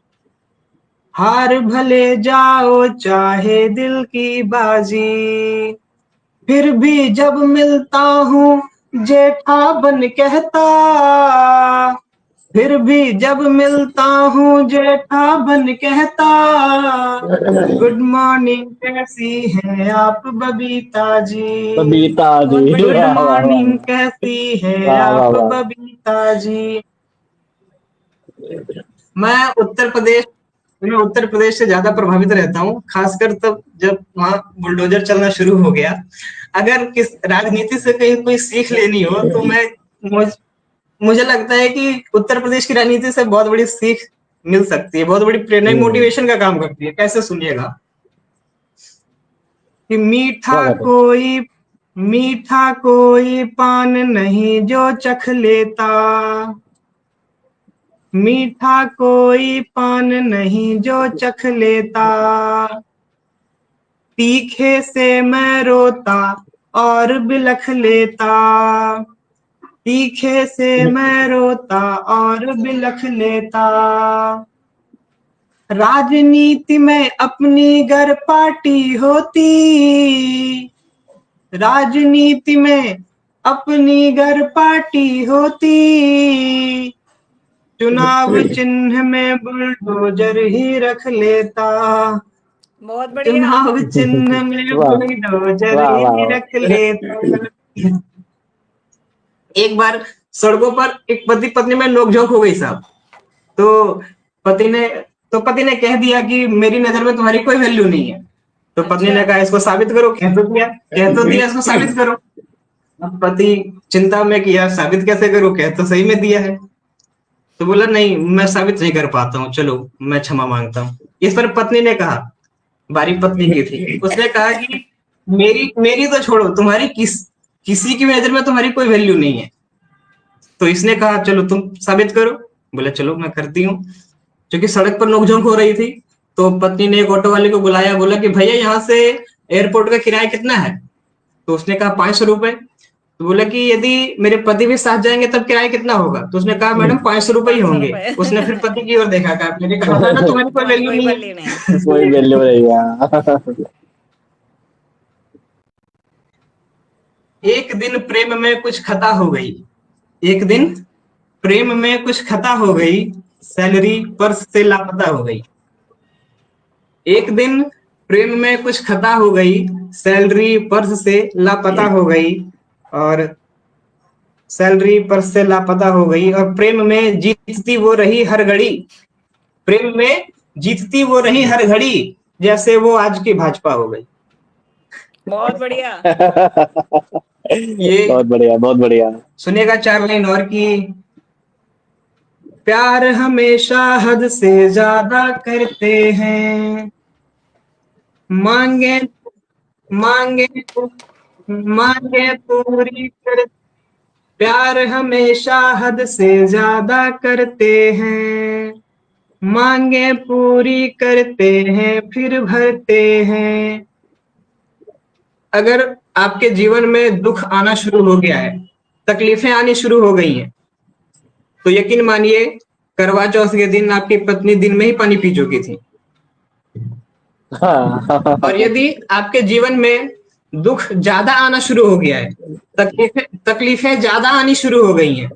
हार भले जाओ चाहे दिल की बाजी। फिर भी जब मिलता हूँ जेठा बन कहता, फिर भी जब मिलता हूँ जेठा बन कहता, गुड मॉर्निंग कैसी हैं आप बबीता जी, बबीता बहुत जी, बढ़िया। गुड वाह वाह मॉर्निंग कैसी हैं वाह वाह आप वाह। बबीता जी। मैं उत्तर प्रदेश मैं उत्तर प्रदेश से ज्यादा प्रभावित रहता हूँ, खासकर तब जब वहाँ बुलडोजर चलना शुरू हो गया। अगर किस राजनीति से कहीं कोई सीख लेनी हो तो मुझे लगता है कि उत्तर प्रदेश की राजनीति से बहुत बड़ी सीख मिल सकती है, बहुत बड़ी प्रेरणा, मोटिवेशन का काम करती है। कैसे, सुनिएगा कि स्वागत है। मीठा कोई पान नहीं जो चख लेता, मीठा कोई पान नहीं जो चख लेता, तीखे से मैं रोता और बिलख लेता, तीखे से मैं रोता और बिलख लेता। राजनीति में अपनी गर पार्टी होती, राजनीति में अपनी गर पार्टी होती, चुनाव चिन्ह में बुलडोजर ही रख लेता, बहुत बढ़िया। चुनाव चिन्ह में वाह बुलडोजर वाह वाह ही वाह। रख लेता। एक बार सड़कों पर एक पति पत्नी में नोकझोंक हो गई साहब। तो पति ने कह दिया कि मेरी नजर में तुम्हारी कोई वैल्यू नहीं है। तो पत्नी ने अच्छा। कहा इसको साबित करो। कह तो दिया इसको साबित करो। अब पति चिंता में कि यार साबित कैसे करूं, कह तो सही में दिया है। तो बोला नहीं, मैं साबित नहीं कर पाता हूँ, चलो मैं क्षमा मांगता हूँ। इस पर पत्नी ने कहा, बारी पत्नी की थी, उसने कहा कि मेरी तो छोड़ो, तुम्हारी किसी की नजर में तुम्हारी कोई वैल्यू नहीं है। तो इसने कहा चलो तुम साबित करो। बोले चलो मैं करती हूँ। क्योंकि सड़क पर नोकझोंक हो रही थी, तो पत्नी ने एक ऑटो वाले को बुलाया, बोला कि भैया यहाँ से एयरपोर्ट का किराया कितना है। तो उसने कहा 500 रुपए। तो बोला कि यदि मेरे पति भी साथ जाएंगे तब किराया कितना होगा। तो उसने कहा मैडम 500 रुपए ही 500 होंगे। रुपए। उसने फिर पति की ओर देखा, कहा मैंने कहा था ना तुम्हारी कोई तुम्हारी वैल्यू कोई नहीं वैल्यू नहीं। है। कोई वैल्यू नहीं है। एक दिन प्रेम में कुछ खता हो गई, एक दिन प्रेम में कुछ खता हो गई, सैलरी पर्स से लापता हो गई। एक दिन प्रेम में कुछ खता हो गई, सैलरी पर्स से लापता हो गई, और सैलरी पर्स से लापता हो गई, और प्रेम में जीतती वो रही हर घड़ी, प्रेम में जीतती वो रही हर घड़ी, जैसे वो आज की भाजपा हो गई। बहुत बढ़िया। ये बहुत बढ़िया बहुत बढ़िया। सुनेगा 4 लाइन और की, प्यार हमेशा हद से ज्यादा करते हैं, मांगे मांगे मांगे पूरी कर, प्यार हमेशा हद से ज्यादा करते हैं, मांगे पूरी करते हैं फिर भरते हैं। अगर आपके जीवन में दुख आना शुरू हो गया है, तकलीफें आनी शुरू हो गई हैं, तो यकीन मानिए करवा चौथ के दिन आपकी पत्नी दिन में ही पानी पी चुकी थी। और यदि आपके जीवन में दुख ज्यादा आना शुरू हो गया है, तकलीफें ज्यादा आनी शुरू हो गई हैं,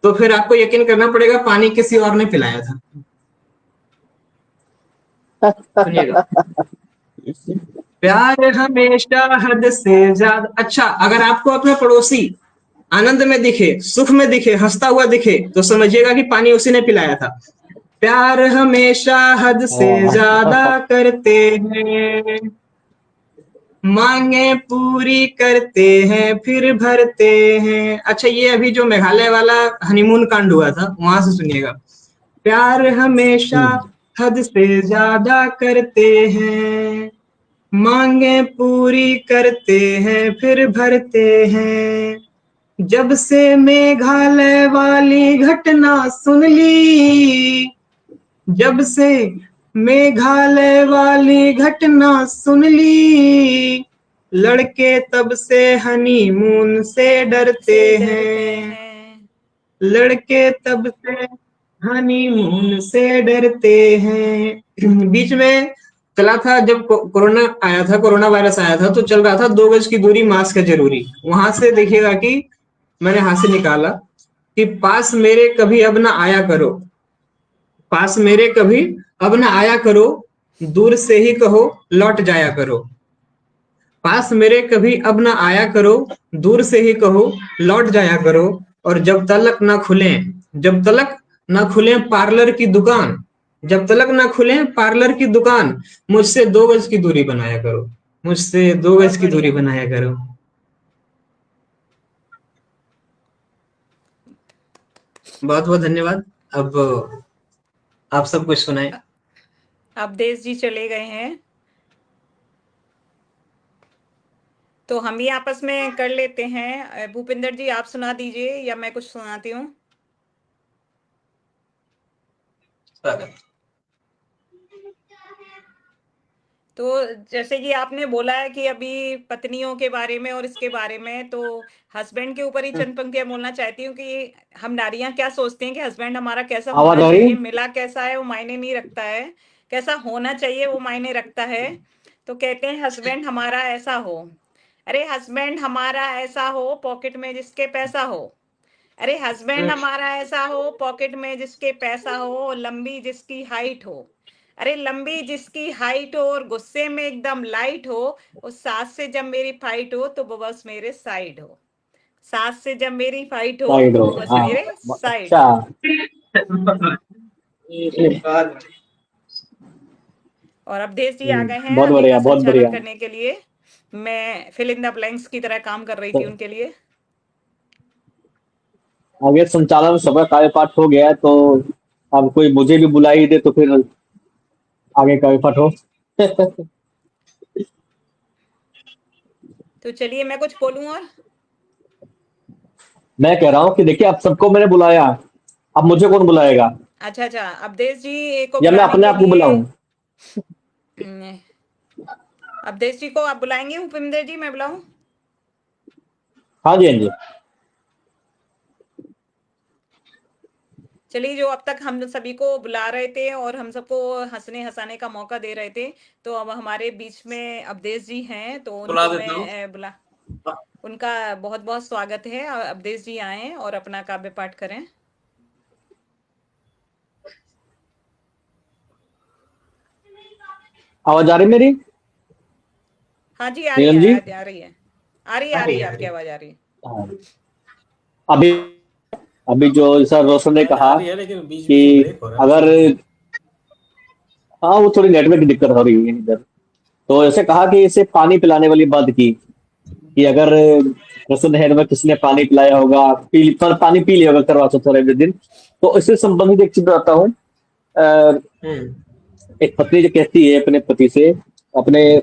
तो फिर आपको यकीन करना पड़ेगा पानी किसी और ने पिलाया था। सुनिएगा, प्यार हमेशा हद से ज्यादा। अच्छा, अगर आपको अपना पड़ोसी आनंद में दिखे, सुख में दिखे, हंसता हुआ दिखे, तो समझिएगा कि पानी उसी ने पिलाया था। प्यार हमेशा हद से ज्यादा करते हैं, मांगे पूरी करते हैं फिर भरते हैं। अच्छा, ये अभी जो मेघालय वाला हनीमून कांड हुआ था, वहां से सुनिएगा, प्यार हमेशा हद से ज्यादा करते हैं, मांगे पूरी करते हैं फिर भरते हैं। जब से मेघालय वाली घटना सुन ली, जब से मेघालय वाली घटना सुन ली, लड़के तब से हनीमून से डरते हैं, लड़के तब से हनीमून से डरते हैं। बीच में चला था जब कोरोना आया था, कोरोना वायरस आया था, तो चल रहा था 2 गज की दूरी, मास्क है जरूरी। वहां से देखिएगा कि मैंने हाथ से निकाला कि पास मेरे कभी अब ना आया करो, पास मेरे कभी अब ना आया करो, दूर से ही कहो लौट जाया करो। पास मेरे कभी अब ना आया करो, दूर से ही कहो लौट जाया करो। और जब तलक ना खुले, जब तलक ना खुले पार्लर की दुकान, जब तलक ना खुले पार्लर की दुकान, मुझसे 2 गज की दूरी बनाया करो, मुझसे 2 गज की दूरी बनाया करो। बहुत बहुत धन्यवाद। अब आप सब कुछ सुनाए। अवधेश जी चले गए हैं, तो हम ही आपस में कर लेते हैं। भूपिंदर जी आप सुना दीजिए या मैं कुछ सुनाती हूँ। तो जैसे कि आपने बोला है कि अभी पत्नियों के बारे में और इसके बारे में, तो हस्बैंड के ऊपर ही चंद पंक्तियां बोलना चाहती हूँ कि हम नारियां क्या सोचते हैं कि हस्बैंड हमारा कैसा आवाज होना आ रही? चाहिए, मिला कैसा है वो मायने नहीं रखता है, कैसा होना चाहिए वो मायने रखता है। तो कहते हैं हस्बैंड हमारा ऐसा हो, अरे हस्बैंड हमारा ऐसा हो पॉकेट में जिसके पैसा हो, अरे हस्बैंड हमारा ऐसा हो पॉकेट में जिसके पैसा हो, लंबी जिसकी हाइट हो, अरे लंबी जिसकी हाइट हो और गुस्से में एकदम लाइट हो, उस सास से जब मेरी फाइट हो तो वो बस मेरे साइड हो, सास से जब मेरी फाइट हो साइड तो हो, वो बस हाँ, मेरे साइड अच्छा। हो। और अवधेश जी आ गए हैं बहुत आगे बढ़िया, का बहुत संचालन बढ़िया। करने के लिए। मैं फिल इन द ब्लैंक्स की तरह काम कर रही थी उनके लिए। आगे संचालन सबका कार्यपाठ हो गया है, तो अब कोई मुझे भी बुला ही दे तो फिर आगे कार्यपाठ हो। तो चलिए मैं कुछ बोलूं और। मैं कह रहा हूँ कि देखिए, आप सबको मैंने बुलाया, अब मुझे कौन बुलाएगा? अच्छा अच्छा, अवधेश जी को या मैं बुलाने अपने के आप को लिए बुलाऊं? अवधेश जी को आप बुलाएंगे, भूपिंदर जी मैं बुलाऊं? हाँ जी, हाँ जी। चलिए, जो अब तक हम सभी को बुला रहे थे और हम सबको हंसने हंसाने का मौका दे रहे थे, तो अब हमारे बीच में अवधेश जी हैं, तो बुला उनको देता हूँ। मैं उनका बहुत बहुत स्वागत है। अवधेश जी आए और अपना काव्य पाठ करें। आवाज आ रही मेरी? हाँ जी, आ रही नीलम है, जी? आ रही है, आ रही है, आ रही है, आपकी आवाज आ रही है। हाँ। अभी अभी जो सर रोशन ने कहा आ रही है, लेकिन बीच कि बीच में ब्रेक हो रहा है अगर, इसलिए। हाँ, वो थोड़ी नेटवर्क की दिक्कत हो रही है इधर। तो ऐसे कहा कि इसे पानी पिलाने वाली बात की कि अगर रोशन हेड में किसी ने पानी पिलाया होगा, पर पानी पी लिया होगा करवा चौथ वाले दिन, तो इससे संबंधित एक चीज बताता हूँ। एक पत्नी जो कहती है अपने पति से अपने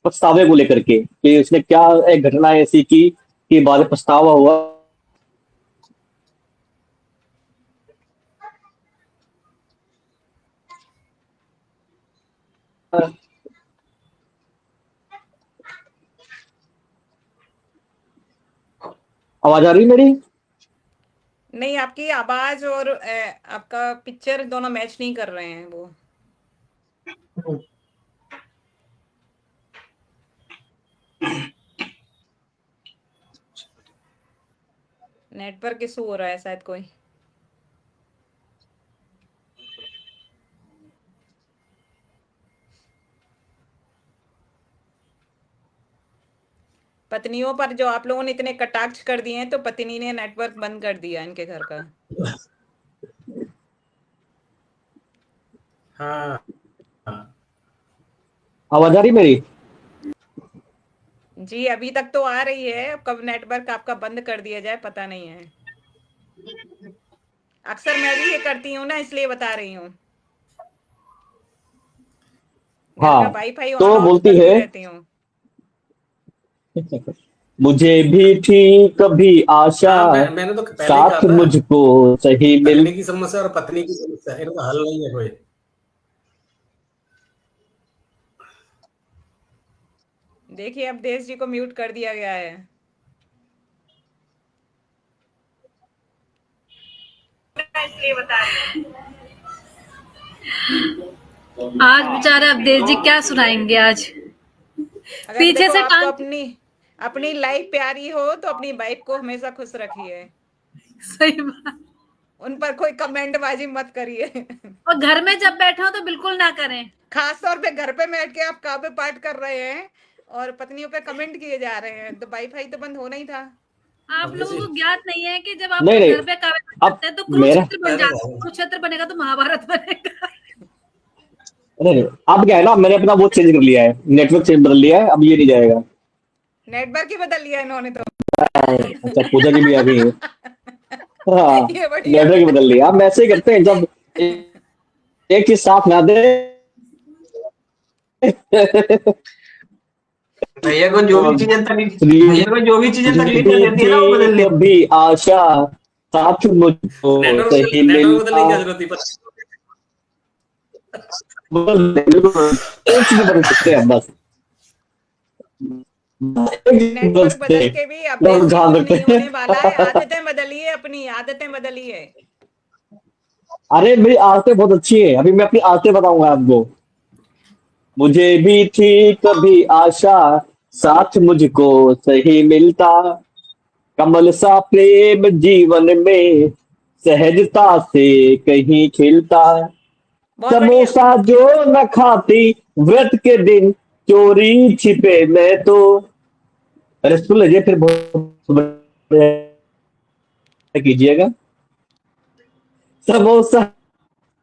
पछतावे को लेकर के कि उसने क्या एक घटना ऐसी की कि बाद में पछतावा हुआ। आवाज आ रही मेरी? नहीं, आपकी आवाज और आपका पिक्चर दोनों मैच नहीं कर रहे हैं। वो नेटवर्क इशू हो रहा है शायद कोई। पत्नियों पर जो आप लोगों ने इतने कटाक्ष कर दिए हैं, तो पत्नी ने नेटवर्क बंद कर दिया इनके घर का। हाँ हाँ, आवाज आ रही मेरी? जी अभी तक तो आ रही है, कब नेटवर्क आपका बंद कर दिया जाए पता नहीं है। अक्सर मैं भी ये करती हूँ ना, इसलिए बता रही हूँ। घर का हाँ, वाईफाई तो ऑन ऑफ बोलती करती है रहती हूँ। मुझे भी थी कभी आशा, हाँ, मैंने तो पहले ही कहा साथ था, मुझको सही मिल। पत्नी की समस्या और पत्नी की समस्या, इनका हल नहीं है कोई। देखिए अब देश जी को म्यूट कर दिया गया है। इसलिए बता रही हूँ। आज बेचारा अवधेश जी क्या सुनाएंगे आज। अगर पीछे देखो से आपको कान अपनी अपनी लाइफ प्यारी हो तो अपनी वाइफ को हमेशा खुश रखिए, सही बात। उन पर कोई कमेंट बाजी मत करिए। और घर में जब बैठे हो तो बिल्कुल ना करें। खास तौर पे घर पे बैठ के आप काव्य पाठ कर रहे हैं और पत्नियों पे कमेंट किए जा रहे हैं, तो वाईफाई तो बंद होना ही था। आप लोगों को ज्ञात नहीं है कि जब आप नहीं नहीं घर पे कार्य अब करते हैं तो मेरा कुरुक्षेत्र बन जाता है। कुरुक्षेत्र बनेगा तो महाभारत बनेगा। नहीं अब क्या है ना, मैंने अपना वो चेंज कर लिया है, नेटवर्क चेंज बदल लिया है, अब ये नहीं जाएगा। नेटवर्क ही बदल लिया इन्होंने तो। अच्छा पूजा जी भी आ गई है। हाँ ये बढ़िया। नेटवर्क ही बदल लिया। हम ऐसे ही करते हैं, जब एक चीज साथ ना दे भैया को जो भी चीजें तकलीफ देती है ना, वो बदल लेते हैं। कभी आशा साथ मुझको सही नेटवर्क बदलने की मिलता। जरूरत नहीं पड़ती। एक चीज बदल सकते हैं बस, नेटवर्क बदल के भी अब लोग ध्यान नहीं रखते होने हैं। वाला है। आदतें बदलिए, अपनी आदतें बदलिए। अरे मेरी आदतें बहुत अच्छी है, अभी मैं अपनी आदतें बताऊंगा आपको। मुझे भी थी कभी आशा साथ मुझको सही मिलता, कमल सा प्रेम जीवन में सहजता से कहीं खिलता। बहुत बढ़िया। समोसा जो न खाती व्रत के दिन चोरी छिपे मैं तो। अरे सुन लीजिए फिर बहुत कीजिएगा। समोसा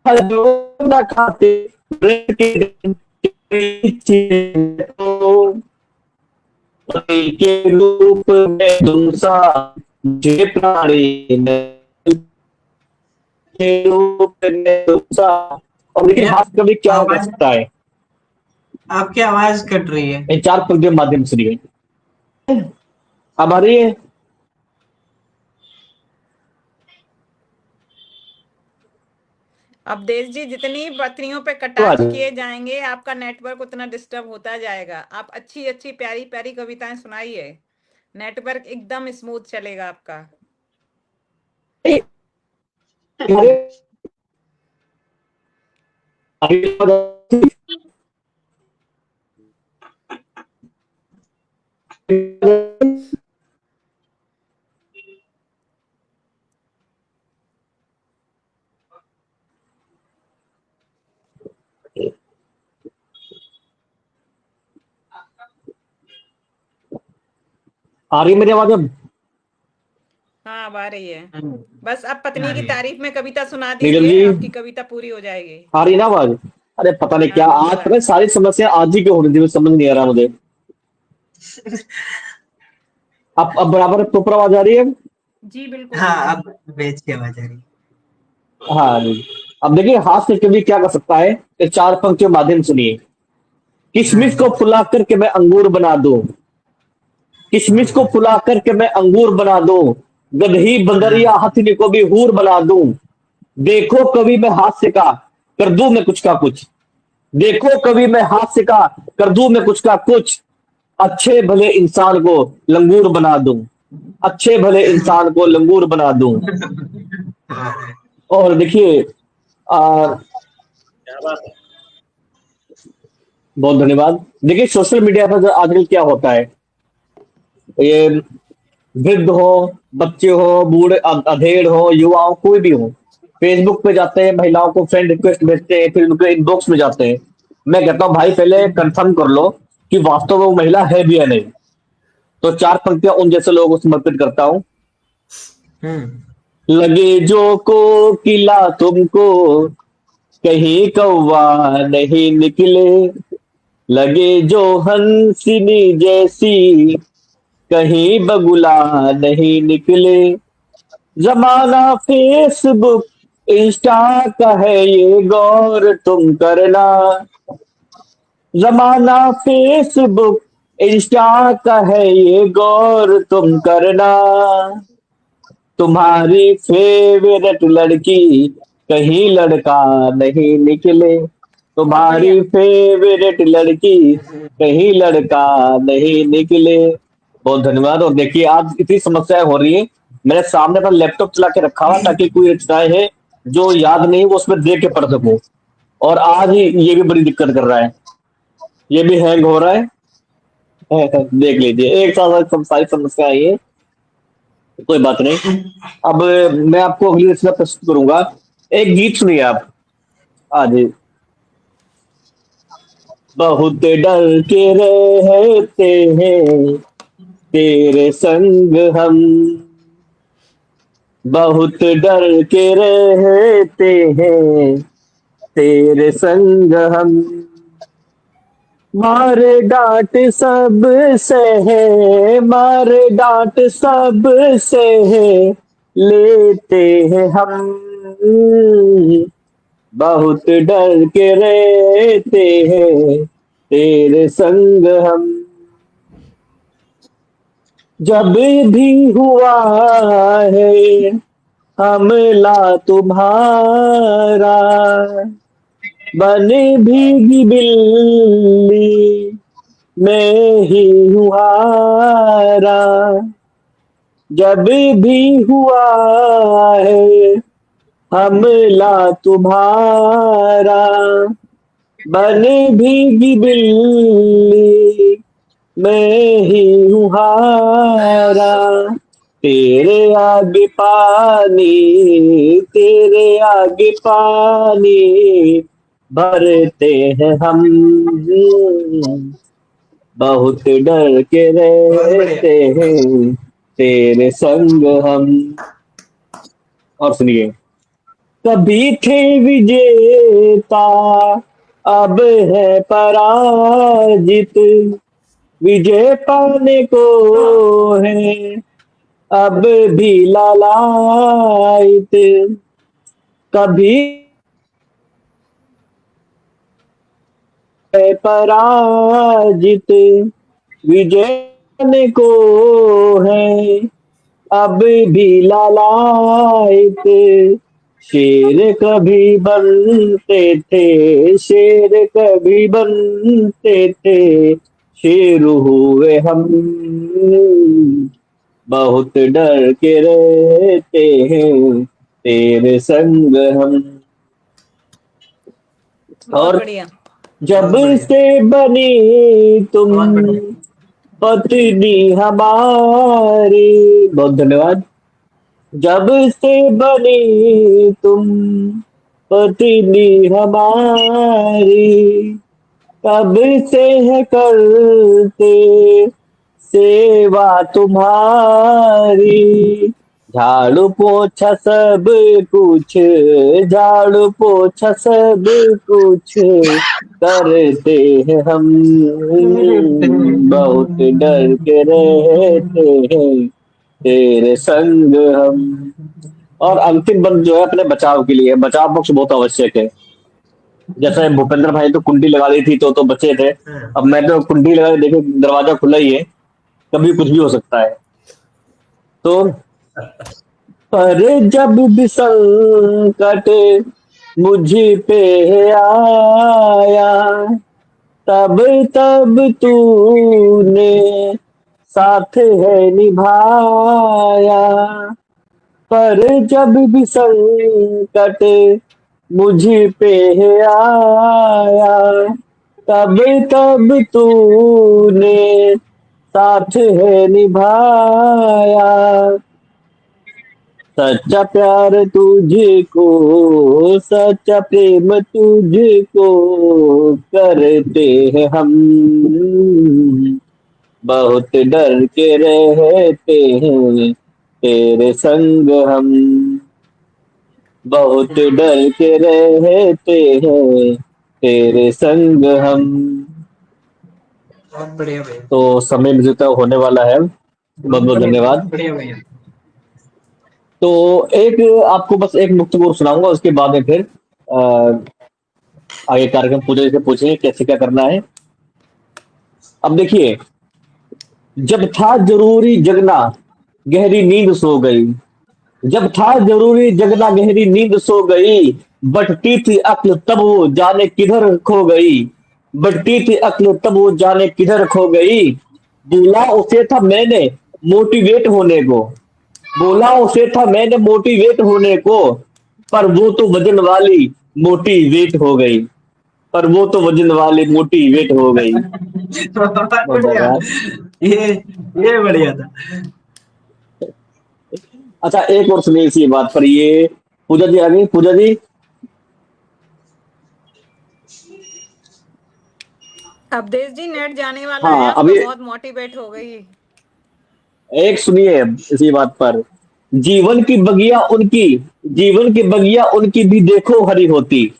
जो न खाते व्रत के दिन चोरी छिपे मैं तो, पति के रूप में दूसरा मुझे प्राणी में के रूप में दूसरा। और लेकिन भैया हाथ कभी क्या हो आवाज सकता है, आपकी आवाज कट रही है। इन 4 पंक्तियों के माध्यम से लिए अब आ रही है। अब देश जी जितनी पत्नियों पे तो आ कटाक्ष रही किए जाएंगे आपका नेटवर्क उतना डिस्टर्ब होता जाएगा। आप अच्छी अच्छी प्यारी प्यारी कविताएं सुनाइए, नेटवर्क एकदम स्मूथ चलेगा आपका। है। आ रही है मेरी आवाज अब? हाँ अब आ रही है। बस अब पत्नी आ की रही है। तारीफ में कविता सुना नीलम दीजिए, जी आपकी कविता पूरी हो जाएगी। आ रही है ना आवाज? अरे पता नहीं क्या हाँ आज बिल्कुल आ पता रही है, सारी समस्या आज ही क्यों हो रही थी, मुझे समझ नहीं आ रहा मुझे। अब बराबर प्रॉपर आवाज आ रही है? जी बिल्कुल। हाँ अब बेच की आवाज आ रही है। हाँ जी। अब देखिए हाथ से कभी क्या कर सकता है, ये 4 पंक्तियों के माध्यम सुनिए। किशमिश को हाँ फुला करके मैं अंगूर बना दूं, किशमिश को फुला करके मैं अंगूर बना दूं, गदही बंदरिया हथिनी को भी हूर बना दूं। देखो कभी मैं हास्य का कर दूं मैं कुछ का कुछ, देखो कभी मैं हास्य का कर दूं मैं कुछ का कुछ। अच्छे भले इंसान को लंगूर बना दूं, अच्छे भले इंसान को लंगूर बना दूं। और देखिए क्या बात है। बहुत धन्यवाद। देखिए सोशल मीडिया पर आजकल क्या होता है, ये वृद्ध हो, बच्चे हो, बूढ़े अधेड़ हो, युवा हो, कोई भी हो, फेसबुक पे जाते हैं, महिलाओं को फ्रेंड रिक्वेस्ट भेजते हैं, फिर उनके इनबॉक्स में जाते हैं। मैं कहता हूँ भाई पहले कंफर्म कर लो कि वास्तव में वो महिला है भी या नहीं। तो 4 पंक्तियां उन जैसे लोगों को समर्पित करता हूँ। लगे जो को किला तुमको कहीं कौवा नहीं निकले, लगे जो हंसिनी जैसी कहीं बगुला नहीं निकले। जमाना फेसबुक इंस्टा का है ये गौर तुम करना, जमाना फेसबुक इंस्टा का है ये गौर तुम करना। तुम्हारी फेवरेट लड़की कहीं लड़का नहीं निकले, तुम्हारी फेवरेट लड़की कहीं लड़का नहीं निकले। बहुत धन्यवाद। और देखिए आज इतनी समस्याएं हो रही है, मैंने सामने अपना लैपटॉप चला के रखा हुआ ताकि कोई रचनाएं हैं जो याद नहीं वो उसमें देख के पढ़ सकूं, और आज ही ये भी बड़ी दिक्कत कर रहा है, ये भी हैंग हो रहा है। देख लीजिए एक साथ सब सारी समस्या आई है। कोई बात नहीं। अब मैं आपको अगली रचना प्रस्तुत करूंगा। एक गीत सुनिए आप आज। बहुत डर के रहते हैं तेरे संग हम, बहुत डर के रहते हैं तेरे संग हम, मारे डांट सब सहे, मारे डांट सब सहे लेते हैं हम, बहुत डर के रहते हैं तेरे संग हम। जब भी हुआ है हमला तुम्हारा, बने भीगी बिल्ली मैं ही हूँ हारा, जब भी हुआ है हमला तुम्हारा, बने भीगी बिल्ली मैं ही हूँ हारा, तेरे आगे पानी, तेरे आगे पानी भरते हैं हम, बहुत डर के रहते हैं तेरे संग हम। और सुनिए, कभी थे विजेता अब है पराजित, विजय पाने को है अब भी लालायित, कभी है पराजित विजय पाने को है अब भी लालायित, शेर कभी बनते थे, शेर कभी बनते थे, शेर हुए हम, बहुत डर के रहते हैं तेरे संग हम। बहुत और बढ़िया। जब से बनी तुम पत्नी हमारी, बहुत धन्यवाद। जब से बनी तुम पत्नी हमारी, तब से है करते सेवा तुम्हारी, झाड़ू पोछा सब कुछ, झाड़ू पोछा सब कुछ करते हैं हम, बहुत डर के रहते हैं तेरे संग हम। और अंतिम बंद जो है अपने बचाव के लिए, बचाव पक्ष बहुत आवश्यक है। जैसे भूपेंद्र भाई तो कुंडी लगा दी थी तो बचे थे, अब मैं तो कुंडी लगा के देखे दरवाजा खुला ही है, कभी कुछ भी हो सकता है। तो पर जब भी संकट मुझ पे आया, तब तब तूने साथ है निभाया, पर जब भी संकट मुझ पे आया, तब तब तूने साथ है निभाया, सच्चा प्यार तुझको, सच्चा प्रेम तुझको करते हैं हम, बहुत डर के रहते हैं तेरे संग हम, बहुत डर के रहते हैं तेरे संग हम। बहुत बढ़िया भैया, तो समय जितना होने वाला है, बहुत बहुत धन्यवाद। बढ़िया भैया। तो एक आपको बस एक मुक्त बोल सुनाऊंगा, उसके बाद में फिर आगे कार्यक्रम पूजा से पूछेंगे कैसे क्या करना है। अब देखिए, जब था जरूरी जगना गहरी नींद सो गई, जब था जरूरी जगना गहरी नींद सो गई, बटती थी अक्ल तब वो जाने किधर खो गई, बटती थी अक्ल तब वो जाने किधर खो गई। बोला उसे था मैंने मोटिवेट होने को, बोला उसे था मैंने मोटिवेट होने को, पर वो तो वजन वाली मोटिवेट हो गई, पर वो तो वजन वाली मोटिवेट हो गई। बहुत बहुत बढ़िया। यार। ये ये बढ़िया था। अच्छा एक और सुनिए इसी बात पर, ये पूजा जी आ गई, पूजा जी। अवधेश जी नेट जाने वाला है, हाँ अब तो अभी बहुत मोटिवेट हो गई। एक सुनिए इसी बात पर, जीवन की बगिया उनकी, जीवन की बगिया उनकी भी देखो हरी होती,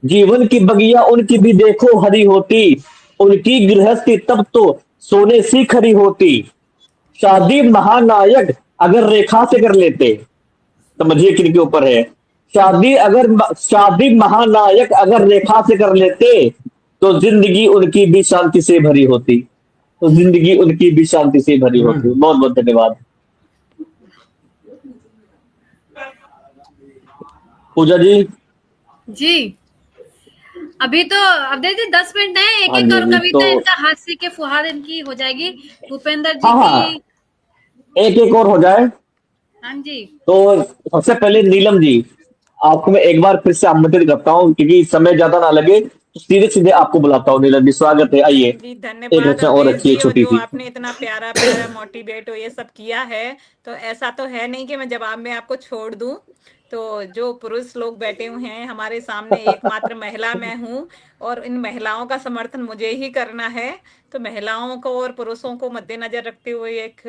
जीवन की बगिया उनकी भी देखो हरी होती, उनकी गृहस्थी तब तो सोने सी खरी होती। शादी महानायक अगर रेखा से कर लेते, समझिए किनके ऊपर है, शादी महानायक अगर रेखा से कर लेते, तो जिंदगी उनकी भी शांति से भरी होती, तो जिंदगी उनकी भी शांति से भरी होती। बहुत बहुत धन्यवाद पूजा जी। जी, अभी तो अवधेश जी 10 मिनट है, एक हाँ एक जी और जी तो कविता इनका हास्य के फुहार इनकी हो जाएगी। भूपेंद्र जी हाँ हाँ, की। एक एक और हो जाए। हाँ जी। तो सबसे पहले नीलम जी, आपको मैं एक बार फिर से आमंत्रित करता हूँ, क्योंकि समय ज्यादा ना लगे, तो सीधे सीधे आपको बुलाता हूँ। नीलम जी स्वागत है, आइए। जी एक धन्यवाद रचना और अवधेश रखिए जी, और छोटी जो सी। आपने इतना प्यारा प्यारा मोटिवेट और ये सब किया है, तो ऐसा तो है नहीं कि मैं जवाब में आपको छोड़ दूं। तो जो पुरुष लोग बैठे हुए हैं हमारे सामने, एकमात्र महिला मैं हूं, और इन महिलाओं का समर्थन मुझे ही करना है। तो महिलाओं को और पुरुषों को मद्देनजर रखते हुए एक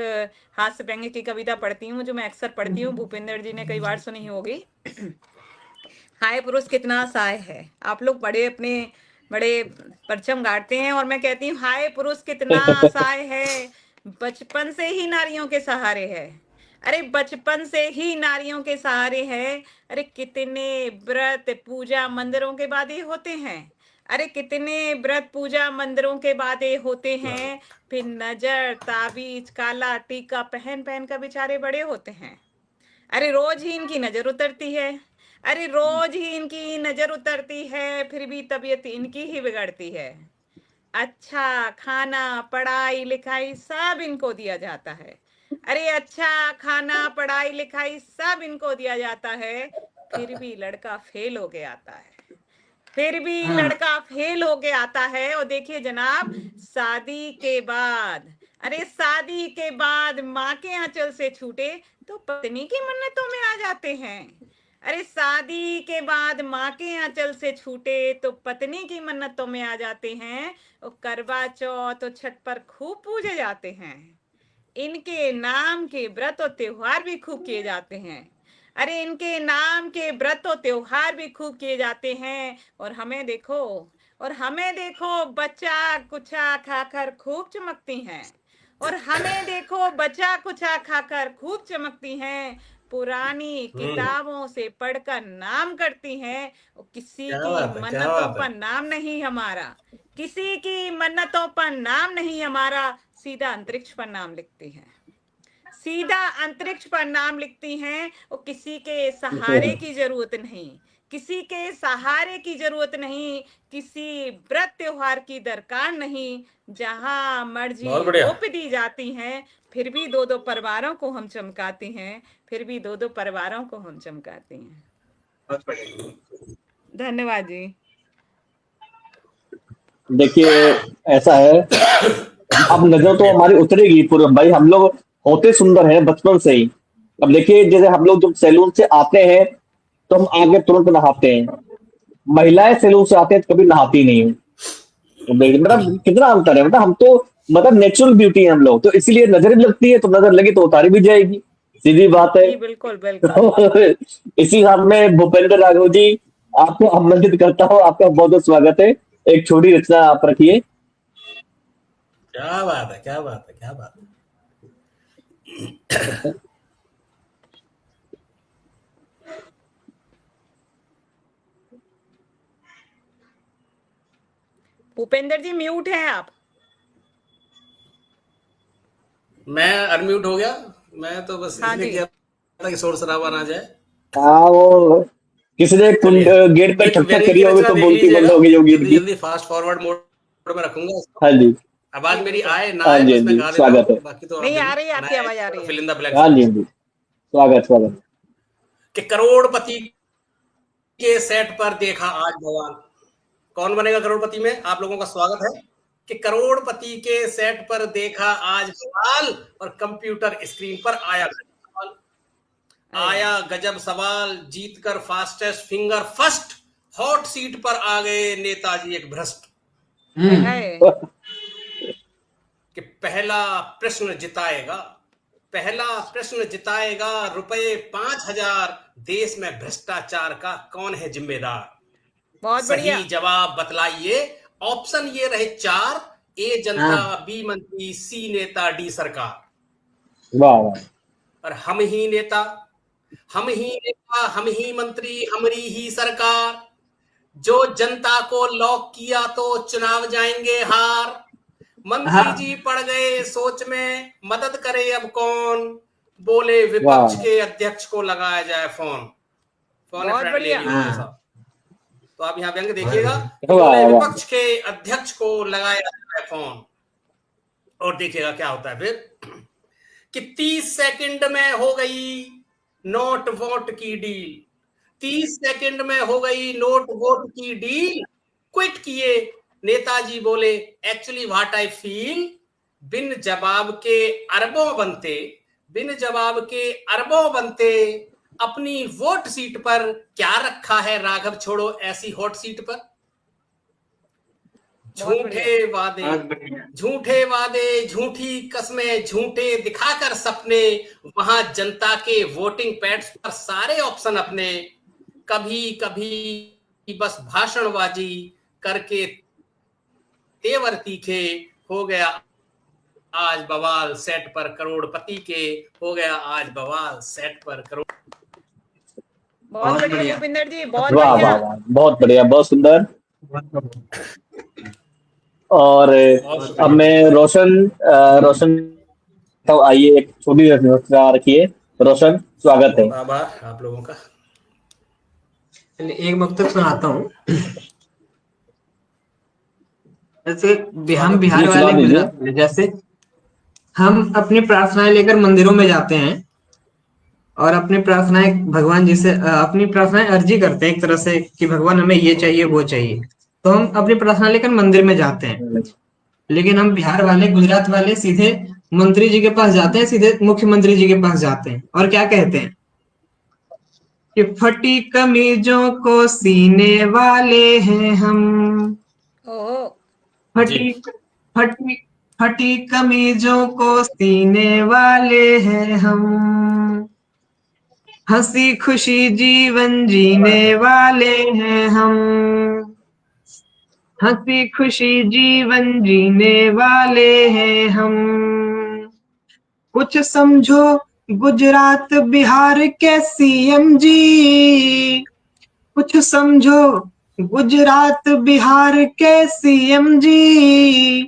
हास्य व्यंग्य की कविता पढ़ती हूँ, जो मैं अक्सर पढ़ती हूँ, भूपेंद्र जी ने कई बार सुनी होगी। हाय पुरुष कितना सहाय है। आप लोग बड़े अपने बड़े परचम गाड़ते हैं, और मैं कहती हूँ हाय पुरुष कितना असहाय है, बचपन से ही नारियों के सहारे है। अरे बचपन से ही नारियों के सहारे है। अरे कितने व्रत पूजा मंदिरों के बाद ये होते हैं। अरे कितने व्रत पूजा मंदिरों के बाद ये होते हैं। फिर नजर ताबीज काला टीका पहन पहन कर बेचारे बड़े होते हैं। अरे रोज ही इनकी नजर उतरती है। अरे रोज ही इनकी नजर उतरती है, फिर भी तबीयत इनकी ही बिगड़ती है। अच्छा खाना पढ़ाई लिखाई सब इनको दिया जाता है। अरे अच्छा खाना पढ़ाई लिखाई सब इनको दिया जाता है, फिर भी लड़का फेल हो के आता है। फिर भी लड़का फेल होके आता है। और देखिए जनाब, शादी के बाद, अरे शादी के बाद माँ के आंचल से छूटे तो पत्नी की मन्नतों में आ जाते हैं। अरे शादी के बाद माँ के आंचल से छूटे तो पत्नी की मन्नतों में आ जाते हैं। और करवा चौथ और छठ पर खूब पूजे जाते हैं। इनके नाम के व्रत और त्योहार भी खूब किए जाते हैं। अरे इनके नाम के व्रत और त्योहार भी खूब किए जाते हैं। और हमें देखो बच्चा कुछा खाकर खूब चमकती हैं। और हमें देखो बच्चा कुछा खाकर खूब चमकती हैं। पुरानी किताबों से पढ़कर नाम करती हैं। और किसी क्या की बात है, क्या मन्नतों बात है। पर नाम नहीं हमारा, किसी की मन्नतों पर नाम नहीं हमारा, सीधा अंतरिक्ष पर नाम लिखती हैं। सीधा अंतरिक्ष पर नाम लिखती हैं। और किसी के सहारे की जरूरत नहीं, किसी के सहारे की जरूरत नहीं, किसी व्रत त्योहार की दरकार नहीं। जहां बहुत मर्जी बढ़िया। रोप दी जाती हैं, फिर भी दो दो परिवारों को हम चमकाती हैं, फिर भी दो दो परिवारों को हम चमकाती हैं। बहुत बढ़िया। धन्यवाद जी। देखिए ऐसा है, अब नजर तो हमारी उतरेगी पूरे भाई, हम लोग होते सुंदर हैं बचपन से ही। अब देखिए जैसे हम लोग जब सैलून से आते हैं, तो हम आगे तुरंत नहाते हैं, महिलाएं सैलून से आते हैं तो कभी नहाती नहीं है। तो मतलब कितना अंतर है, मतलब हम तो मतलब नेचुरल ब्यूटी है हम लोग, तो इसीलिए नजर भी लगती है, तो नजर लगी तो उतारी भी जाएगी, सीधी बात है। जी बिल्कुल बिल्कुल। तो इसी हाथ में भूपेंद्र राघव जी, आपको आमंत्रित करता हूँ, आपका बहुत बहुत स्वागत है। एक छोटी रचना आप रखिए। क्या बात है, क्या बात है, क्या बात है। भूपेंद्र जी म्यूट हैं आप। मैं अनम्यूट हो गया। मैं तो बस हाँ इसलिए जी। किया था कि शोर शराबा ना जाए। हाँ, वो किसी ने गेट पे एक ठक ठक वेरी करी की होगी रचना तो देख बोलती बंद लीजिएगा, हो गई होगी जल्दी इनकी। जल्दी फास्ट फॉरवर्ड मोड में रखूंगा इसको। हाँ जी, आवाज मेरी आए ना हाँ आए जी, मैं हाँ इसमें जी, गा देता स्वागत है। हूँ, बाकी तो नहीं, आप आ रही है, आपकी आवाज आ रही है। फिल इन द ब्लैंक्स हाँ जी, हाँ जी, स्वागत स्वागत। कि करोड़पति के सेट पर देखा आज बवाल। कौन बनेगा करोड़पति में? आप लोगों का स्वागत है कि करोड़पति के सेट पर देखा आज बवाल और कंप्यूटर स्क्रीन पर आया सवाल। आया गजब सवाल, जीतकर fastest finger first, hot seat पर आ गए नेताजी एक भ्रष्ट। है। कि पहला प्रश्न जिताएगा, पहला प्रश्न जिताएगा रुपए 5,000, देश में भ्रष्टाचार का कौन है जिम्मेदार? बहुत बढ़िया। सही जवाब बतलाइए। ऑप्शन ये रहे 4, ए जनता, बी मंत्री, सी नेता, डी सरकार। वाह वाह, और हम ही नेता, हम ही नेता, हम ही मंत्री, हमारी ही सरकार, जो जनता को लॉक किया तो चुनाव जाएंगे हार। मंत्री जी पड़ गए सोच में, मदद करे अब कौन? बोले विपक्ष के अध्यक्ष को लगाया जाए फोन। फोन बहुत फ्रेंड ले बढ़िया। लीजिए साहब। तो आप यहाँ व्यंग देखिएगा, वाह, बोले वाह। विपक्ष के अध्यक्ष को लगाया जाए फोन। और देखिएगा क्या होता है फिर कि 30 सेकंड में हो गई नोट वोट की डील। 30 सेकंड में हो गई नोट वोट की डील। क्विट किए नेताजी, बोले एक्चुअली व्हाट आई फील। बिन जवाब के अरबों बनते, बिन जवाब के अरबों बनते, अपनी वोट सीट पर क्या रखा है राघव छोड़ो ऐसी हॉट सीट पर। झूठे वादे, झूठे वादे, झूठी कस्में, झूठे दिखाकर सपने, वहां जनता के वोटिंग पैड्स पर सारे ऑप्शन अपने। कभी कभी बस भाषणबाजी करके तेवर तीखे, हो गया आज बवाल सेट पर करोड़पति के, हो गया आज बवाल सेट पर करोड़। बहुत बढ़िया भूपिंदर जी, बहुत वाह बढ़िया। वाह वाह, बहुत बढ़िया, बहुत सुंदर। और अब मैं रोशन तो आइए एक छोटी रचना रखिए। रोशन, स्वागत है। आभार आप लोगों का। एक वक्त सुनाता हूँ। जैसे हम बिहार जी, सुना वाले, दीजिए। गुजरात वाले, जैसे हम अपनी प्रार्थनाएं लेकर मंदिरों में जाते हैं और अपनी प्रार्थनाएं भगवान जी से अपनी प्रार्थनाएं अर्जी करते हैं एक तरह से कि भगवान हमें ये चाहिए वो चाहिए। तो हम अपनी प्रार्थना लेकर मंदिर में जाते हैं। लेकिन हम बिहार वाले, गुजरात वाले सीधे मंत्री जी के पास जाते हैं, सीधे मुख्यमंत्री जी के पास जाते हैं और क्या कहते हैं कि फटी कमीजों को सीने वाले हैं हम। ओहो। फटी फटी फटी कमीजों को सीने वाले हैं हम। हंसी खुशी जीवन जीने वाले हैं हम। हंसी खुशी जीवन जीने वाले हैं हम। कुछ समझो गुजरात बिहार के सीएम जी। कुछ समझो गुजरात बिहार के सीएम जी।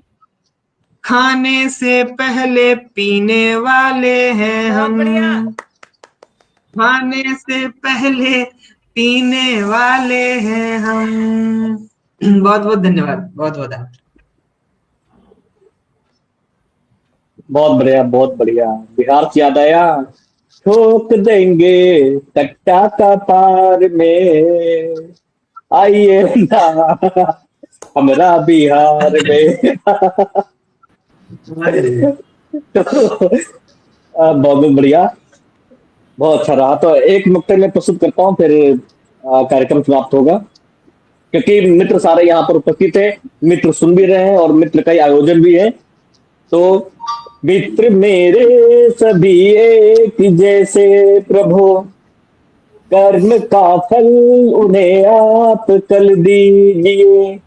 खाने से पहले पीने वाले हैं बहुत हम। बढ़िया। खाने से पहले पीने वाले हैं हम। बहुत बहुत धन्यवाद, बहुत बहुत धन्यवाद। बहुत बढ़िया, बहुत बढ़िया। बिहार से याद आया, ठोक देंगे कट्टा का पार में, आइए ना हमारा बिहार में। तो बहुत बढ़िया, बहुत अच्छा रहा। तो एक नुक्ते में प्रस्तुत करता हूँ, फिर कार्यक्रम समाप्त होगा, क्योंकि मित्र सारे यहाँ पर उपस्थित है, मित्र सुन भी रहे हैं और मित्र का आयोजन भी है। तो मित्र मेरे सभी एक जैसे प्रभु, कर्म का फल उन्हें आप कल दीजिए।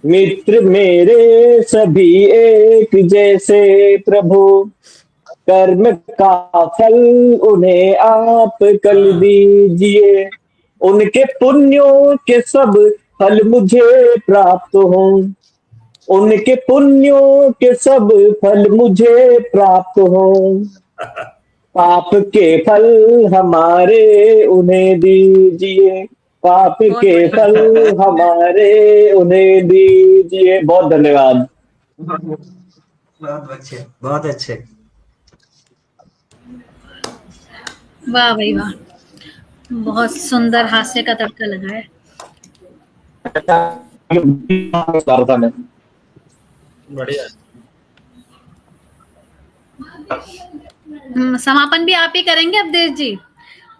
मित्र मेरे सभी एक जैसे प्रभु, कर्म का फल उन्हें आप कल दीजिए। उनके पुण्यों के सब फल मुझे प्राप्त हों, उनके पुण्यों के सब फल मुझे प्राप्त हों। पाप के फल हमारे उन्हें दीजिए, पाप बहुत के बढ़िया। फल हमारे उन्हें दीजिए। बहुत धन्यवाद। बहुत अच्छे, बहुत अच्छे। वाह भाई वाह, बहुत सुंदर हास्य का तड़का लगा है। था मैं। बढ़िया। समापन भी आप ही करेंगे अवधेश जी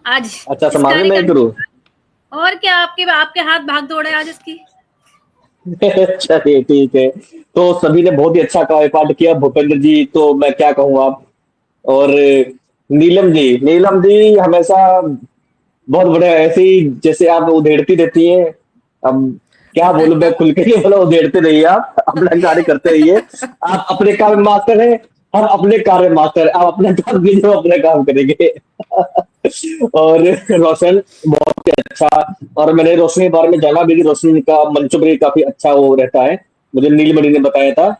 आज अच्छा, इस समापन में कार्यक्रम। करूँ? और क्या, आपके हाथ भाग दौड़ है आज इसकी। चलिए ठीक है। तो सभी ने बहुत ही अच्छा काव्य पाठ किया। भूपेंद्र जी तो मैं क्या कहूँ आप, और नीलम जी हमेशा बहुत बड़े ऐसे ही जैसे आप उधेड़ती रहती हैं। अब क्या बोलूं मैं, खुल के नहीं बोला, उधेड़ते रहिए, आप अपना कार्य करते रहिए। आप अपने काम में मास्टर है, हम अपने कार्य में मास्टर है। आप अपना काम कीजिए, हम अपने काम करेंगे। और रोशन बहुत ही अच्छा, और मैंने रोशनी के बारे में जाना भी कि रोशनी का मंचों पर काफी अच्छा वो रहता है, मुझे नीलमणि ने बताया था।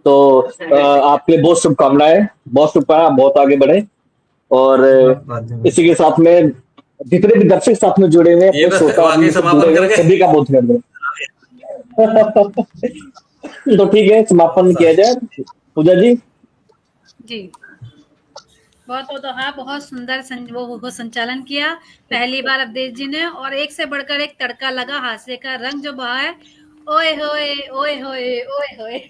तो आपके लिए बहुत शुभकामनाएं, बहुत आगे बढ़े। और बहुत बहुत इसी धन्यवाद। के साथ में जितने भी दर्शक साथ में जुड़े हुए हैं, ये अपने बस श्रोता वाकई सब जुड़े समापन हुए हैं, करके सभी का बहुत धन्यवाद। तो ठीक है, समापन किया जाए। पूजा जी। जी, बहुत सुंदर वो संचालन किया पहली बार अवधेश जी ने, और एक से बढ़कर एक तड़का लगा, हास्य का रंग जो बहा है। ओए होए ओए होए ओए होए।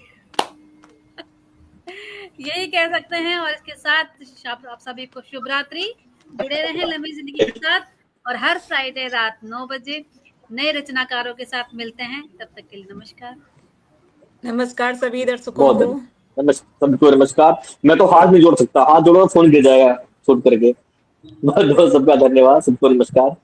यही कह सकते हैं। और इसके साथ आप सभी को शुभ रात्रि। जुड़े रहें लम्बी जिंदगी के साथ, और हर फ्राइडे रात 9 बजे नए रचनाकारों के साथ मिलते हैं। तब तक के लिए नमस्कार। नमस्कार सभी दर्शकों बहुत को। सबको नमस्कार। मैं तो हाथ नहीं जोड़ सकता, हाथ जोड़ो फोन गिर जाएगा छूट करके। बहुत बहुत सबका धन्यवाद, सबको नमस्कार।